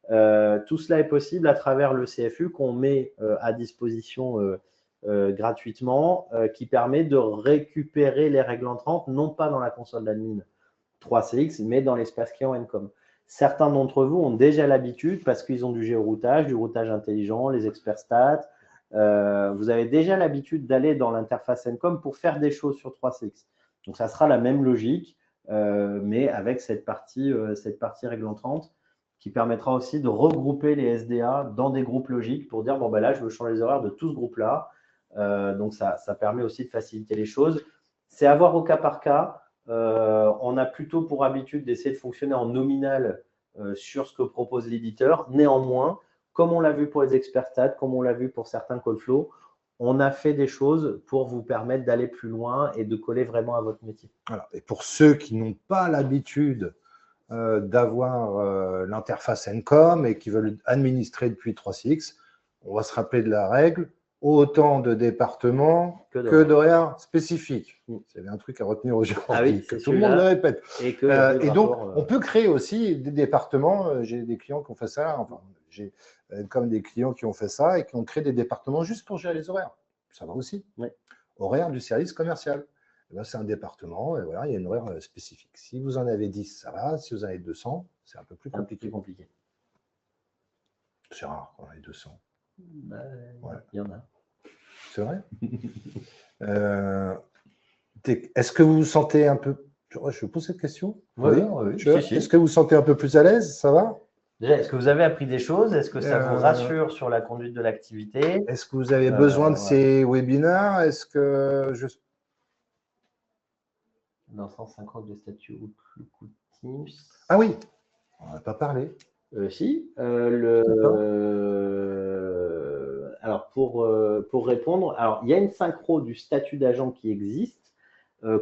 S1: Tout cela est possible à travers le CFU qu'on met à disposition gratuitement, qui permet de récupérer les règles entrantes, non pas dans la console d'admin 3CX, mais dans l'espace client Encom. Certains d'entre vous ont déjà l'habitude, parce qu'ils ont du géoroutage, du routage intelligent, les experts stats. Vous avez déjà l'habitude d'aller dans l'interface Encom pour faire des choses sur 3CX. Donc, ça sera la même logique, mais avec cette partie règle entrante qui permettra aussi de regrouper les SDA dans des groupes logiques pour dire, bon, ben là, je veux changer les horaires de tout ce groupe-là. Donc, ça permet aussi de faciliter les choses. C'est à voir au cas par cas. on a plutôt pour habitude d'essayer de fonctionner en nominal sur ce que propose l'éditeur. Néanmoins, comme on l'a vu pour les experts stats, comme on l'a vu pour certains call flow, on a fait des choses pour vous permettre d'aller plus loin et de coller vraiment à votre métier.
S2: Voilà. Et pour ceux qui n'ont pas l'habitude d'avoir l'interface Encom et qui veulent administrer depuis 3CX, on va se rappeler de la règle, autant de départements que d'horaires spécifiques. C'est un truc à retenir aujourd'hui,
S1: ah oui,
S2: que tout le monde le répète.
S1: Et
S2: donc, on peut créer aussi des départements, j'ai des clients qui ont fait ça, enfin, j'ai comme des clients qui ont fait ça et qui ont créé des départements juste pour gérer les horaires. Ça va aussi.
S1: Oui.
S2: Horaire du service commercial. C'est un département, et voilà, il y a une horaire spécifique. Si vous en avez 10, ça va. Si vous en avez 200, c'est un peu plus compliqué. C'est rare qu'on ait 200.
S1: Ouais. Il y en a.
S2: C'est vrai. Est-ce que vous vous sentez un peu… Je pose cette question.
S1: Oui.
S2: Est-ce que vous vous sentez un peu plus à l'aise? Ça va?
S1: Déjà, est-ce que vous avez appris des choses? Est-ce que ça vous rassure sur la conduite de l'activité?
S2: Est-ce que vous avez besoin de ces webinaires? Est-ce que je…
S1: Dans 150 de statut Outlook Teams.
S2: Ah oui, on n'a pas parlé.
S1: Si. Alors, pour répondre, alors, il y a une synchro du statut d'agent qui existe,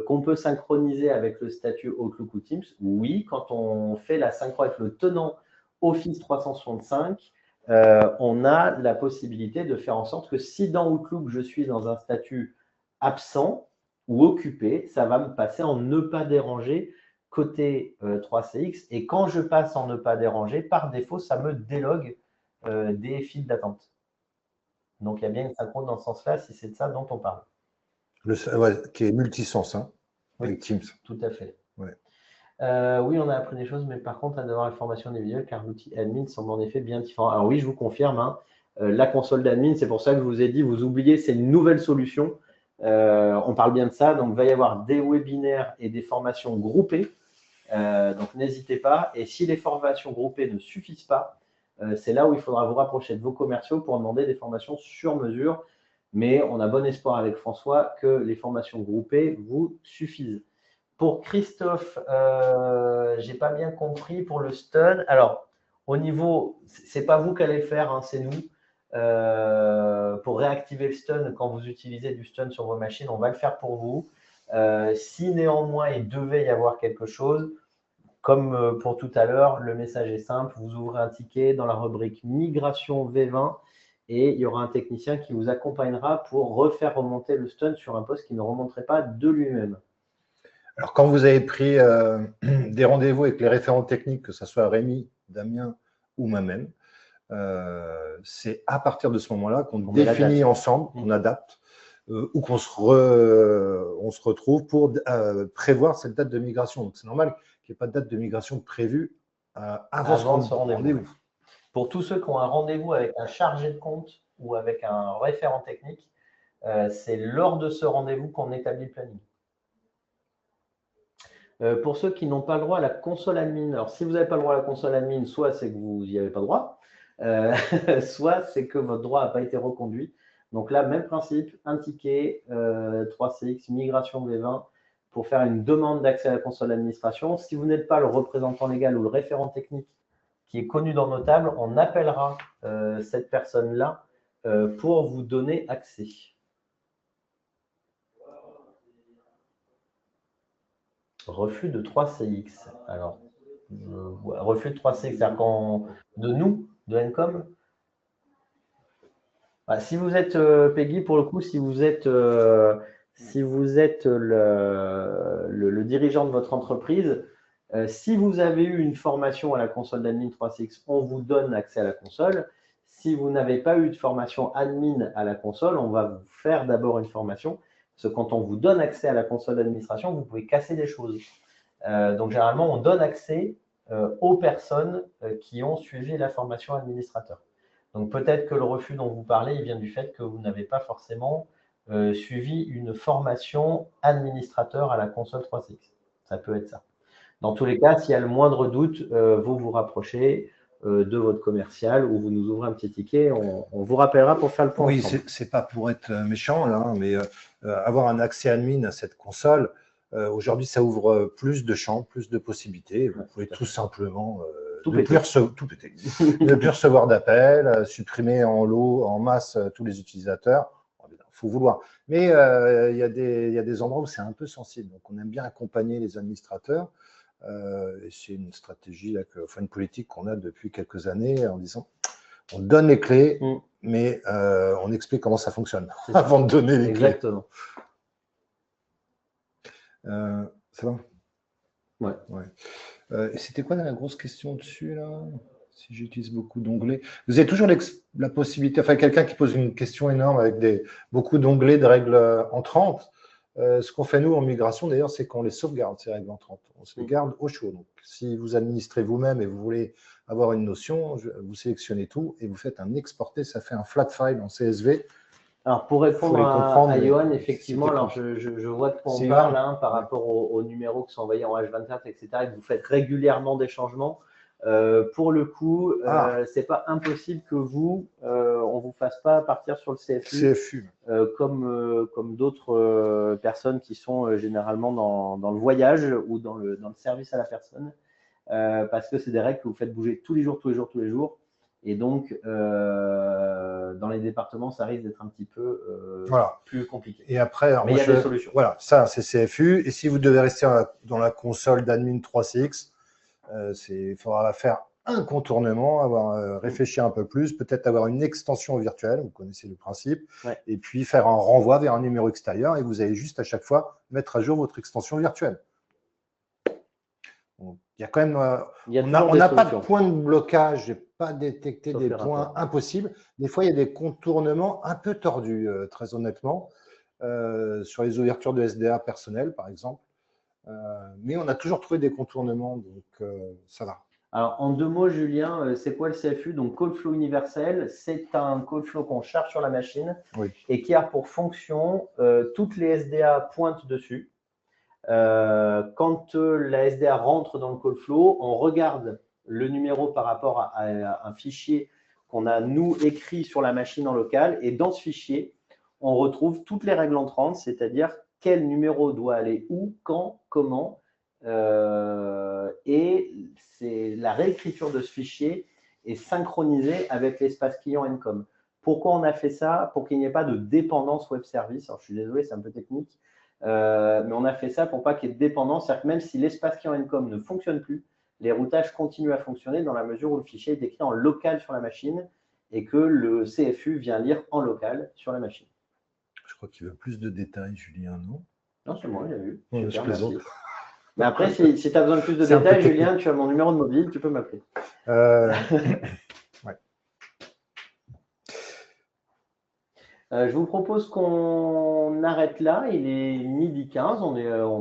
S1: qu'on peut synchroniser avec le statut Outlook ou Teams. Oui, quand on fait la synchro avec le tenant Office 365, on a la possibilité de faire en sorte que si dans Outlook, je suis dans un statut absent ou occupé, ça va me passer en ne pas déranger côté 3CX. Et quand je passe en ne pas déranger, par défaut, ça me délogue des files d'attente. Donc, il y a bien une synchro dans ce sens-là, si c'est de ça dont on parle.
S2: Qui est multisens, hein,
S1: oui,
S2: avec Teams.
S1: Tout à fait.
S2: Ouais.
S1: Oui, on a appris des choses, mais par contre, à devoir la formation individuelle, car l'outil admin semble en effet bien différent. Alors oui, je vous confirme, hein, la console d'admin, c'est pour ça que je vous ai dit, vous oubliez, c'est une nouvelle solution. On parle bien de ça, donc il va y avoir des webinaires et des formations groupées. Donc n'hésitez pas. Et si les formations groupées ne suffisent pas, c'est là où il faudra vous rapprocher de vos commerciaux pour demander des formations sur mesure. Mais on a bon espoir avec François que les formations groupées vous suffisent. Pour Christophe, je n'ai pas bien compris pour le stun. Alors, au niveau, ce n'est pas vous qui allez le faire, hein, c'est nous. Pour réactiver le stun, quand vous utilisez du stun sur vos machines, on va le faire pour vous. Si néanmoins il devait y avoir quelque chose, comme pour tout à l'heure, le message est simple. Vous ouvrez un ticket dans la rubrique migration V20 et il y aura un technicien qui vous accompagnera pour refaire remonter le stun sur un poste qui ne remonterait pas de lui-même.
S2: Alors, quand vous avez pris des rendez-vous avec les référents techniques, que ce soit Rémi, Damien ou moi-même, c'est à partir de ce moment-là qu'on définit ensemble, qu'on adapte, ou qu'on se retrouve pour prévoir cette date de migration. Donc, c'est normal qu'il n'y ait pas de date de migration prévue avant ce rendez-vous.
S1: Pour tous ceux qui ont un rendez-vous avec un chargé de compte ou avec un référent technique, c'est lors de ce rendez-vous qu'on établit le planning. Pour ceux qui n'ont pas le droit à la console admin, alors si vous n'avez pas le droit à la console admin, soit c'est que vous n'y avez pas droit, soit c'est que votre droit n'a pas été reconduit. Donc là, même principe, un ticket 3CX, migration V20, pour faire une demande d'accès à la console d'administration. Si vous n'êtes pas le représentant légal ou le référent technique qui est connu dans nos tables, on appellera cette personne-là pour vous donner accès. Refus de 3CX. Alors, refus de 3CX, c'est-à-dire de nous, de Encom. Si vous êtes, Peggy, pour le coup, si vous êtes le dirigeant de votre entreprise, si vous avez eu une formation à la console d'admin 3CX, on vous donne accès à la console. Si vous n'avez pas eu de formation admin à la console, on va vous faire d'abord une formation. Parce que quand on vous donne accès à la console d'administration, vous pouvez casser des choses. Donc, généralement, on donne accès aux personnes qui ont suivi la formation administrateur. Donc, peut-être que le refus dont vous parlez, il vient du fait que vous n'avez pas forcément suivi une formation administrateur à la console 3CX. Ça peut être ça. Dans tous les cas, s'il y a le moindre doute, vous vous rapprochez de votre commercial ou vous nous ouvrez un petit ticket, on vous rappellera pour faire le point.
S2: Oui, c'est pas pour être méchant, là, mais avoir un accès admin à cette console, Aujourd'hui, ça ouvre plus de champs, plus de possibilités. Vous pouvez tout simplement ne plus recevoir d'appels, supprimer en lot, en masse tous les utilisateurs. Il faut vouloir. Mais il y a des endroits où c'est un peu sensible. Donc, on aime bien accompagner les administrateurs. Et c'est une stratégie, enfin une politique qu'on a depuis quelques années en disant on donne les clés, mais on explique comment ça fonctionne avant de donner les clés.
S1: Exactement.
S2: Ça va?
S1: Ouais.
S2: Et c'était quoi la grosse question dessus, là? Si j'utilise beaucoup d'onglets. Vous avez toujours la possibilité, enfin quelqu'un qui pose une question énorme avec beaucoup d'onglets, de règles entrantes. Ce qu'on fait nous en migration, d'ailleurs, c'est qu'on les sauvegarde, ces règles entrantes. On se les garde au chaud. Donc, si vous administrez vous-même et vous voulez avoir une notion, vous sélectionnez tout et vous faites un exporter. Ça fait un flat file en CSV.
S1: Alors, pour répondre à Johan, effectivement, alors je vois de quoi on parle hein, par rapport aux numéros qui sont envoyés en H24, etc., et que vous faites régulièrement des changements. Pour le coup, c'est pas impossible que on vous fasse pas partir sur le CFU. Comme d'autres personnes qui sont généralement dans le voyage ou dans le service à la personne, parce que c'est des règles que vous faites bouger tous les jours. Et donc, dans les départements, ça risque d'être un petit peu plus compliqué.
S2: Et après,
S1: mais il y a des solutions.
S2: Voilà, ça, c'est CFU. Et si vous devez rester dans la console d'admin 3CX, il faudra faire un contournement, réfléchir un peu plus, peut-être avoir une extension virtuelle, vous connaissez le principe, et puis faire un renvoi vers un numéro extérieur, et vous allez juste à chaque fois mettre à jour votre extension virtuelle. Donc, il y a quand même, on n'a pas de point de blocage, je n'ai pas détecté des points impossibles. Des fois, il y a des contournements un peu tordus, très honnêtement, sur les ouvertures de SDA personnelles, par exemple. Mais on a toujours trouvé des contournements, donc ça va.
S1: Alors, en 2 mots, Julien, c'est quoi le CFU? Donc, Call Flow universel, c'est un call flow qu'on charge sur la machine et qui a pour fonction, toutes les SDA pointent dessus. Quand la SDA rentre dans le call flow, on regarde le numéro par rapport à un fichier qu'on a, nous, écrit sur la machine en local. Et dans ce fichier, on retrouve toutes les règles entrantes, c'est-à-dire quel numéro doit aller où, quand, comment. Et la réécriture de ce fichier est synchronisée avec l'espace client Encom. Pourquoi on a fait ça? Pour qu'il n'y ait pas de dépendance web service. Alors, je suis désolé, c'est un peu technique. Mais on a fait ça pour pas qu'il y ait de dépendance, c'est-à-dire que même si l'espace client Encom ne fonctionne plus, les routages continuent à fonctionner dans la mesure où le fichier est écrit en local sur la machine et que le CFU vient lire en local sur la machine.
S2: Je crois qu'il veut plus de détails, Julien, non?
S1: Non, c'est moi, il a vu.
S2: Je plaisante.
S1: Mais après, si tu as besoin de plus de détails, Julien, tu as mon numéro de mobile, tu peux m'appeler. Je vous propose qu'on arrête là. Il est 12h15. On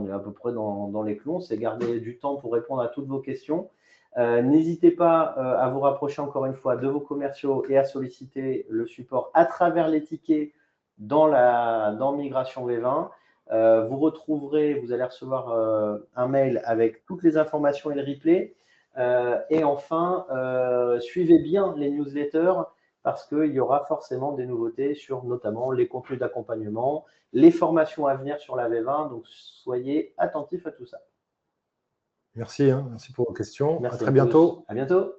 S1: est à peu près dans les clous. On s'est gardé du temps pour répondre à toutes vos questions. N'hésitez pas à vous rapprocher encore une fois de vos commerciaux et à solliciter le support à travers les tickets dans Migration V20. Vous allez recevoir un mail avec toutes les informations et le replay. Et enfin, suivez bien les newsletters parce qu'il y aura forcément des nouveautés sur notamment les contenus d'accompagnement, les formations à venir sur la V20. Donc, soyez attentifs à tout ça.
S2: Merci, merci pour vos questions.
S1: Merci
S2: à très bientôt.
S1: À bientôt.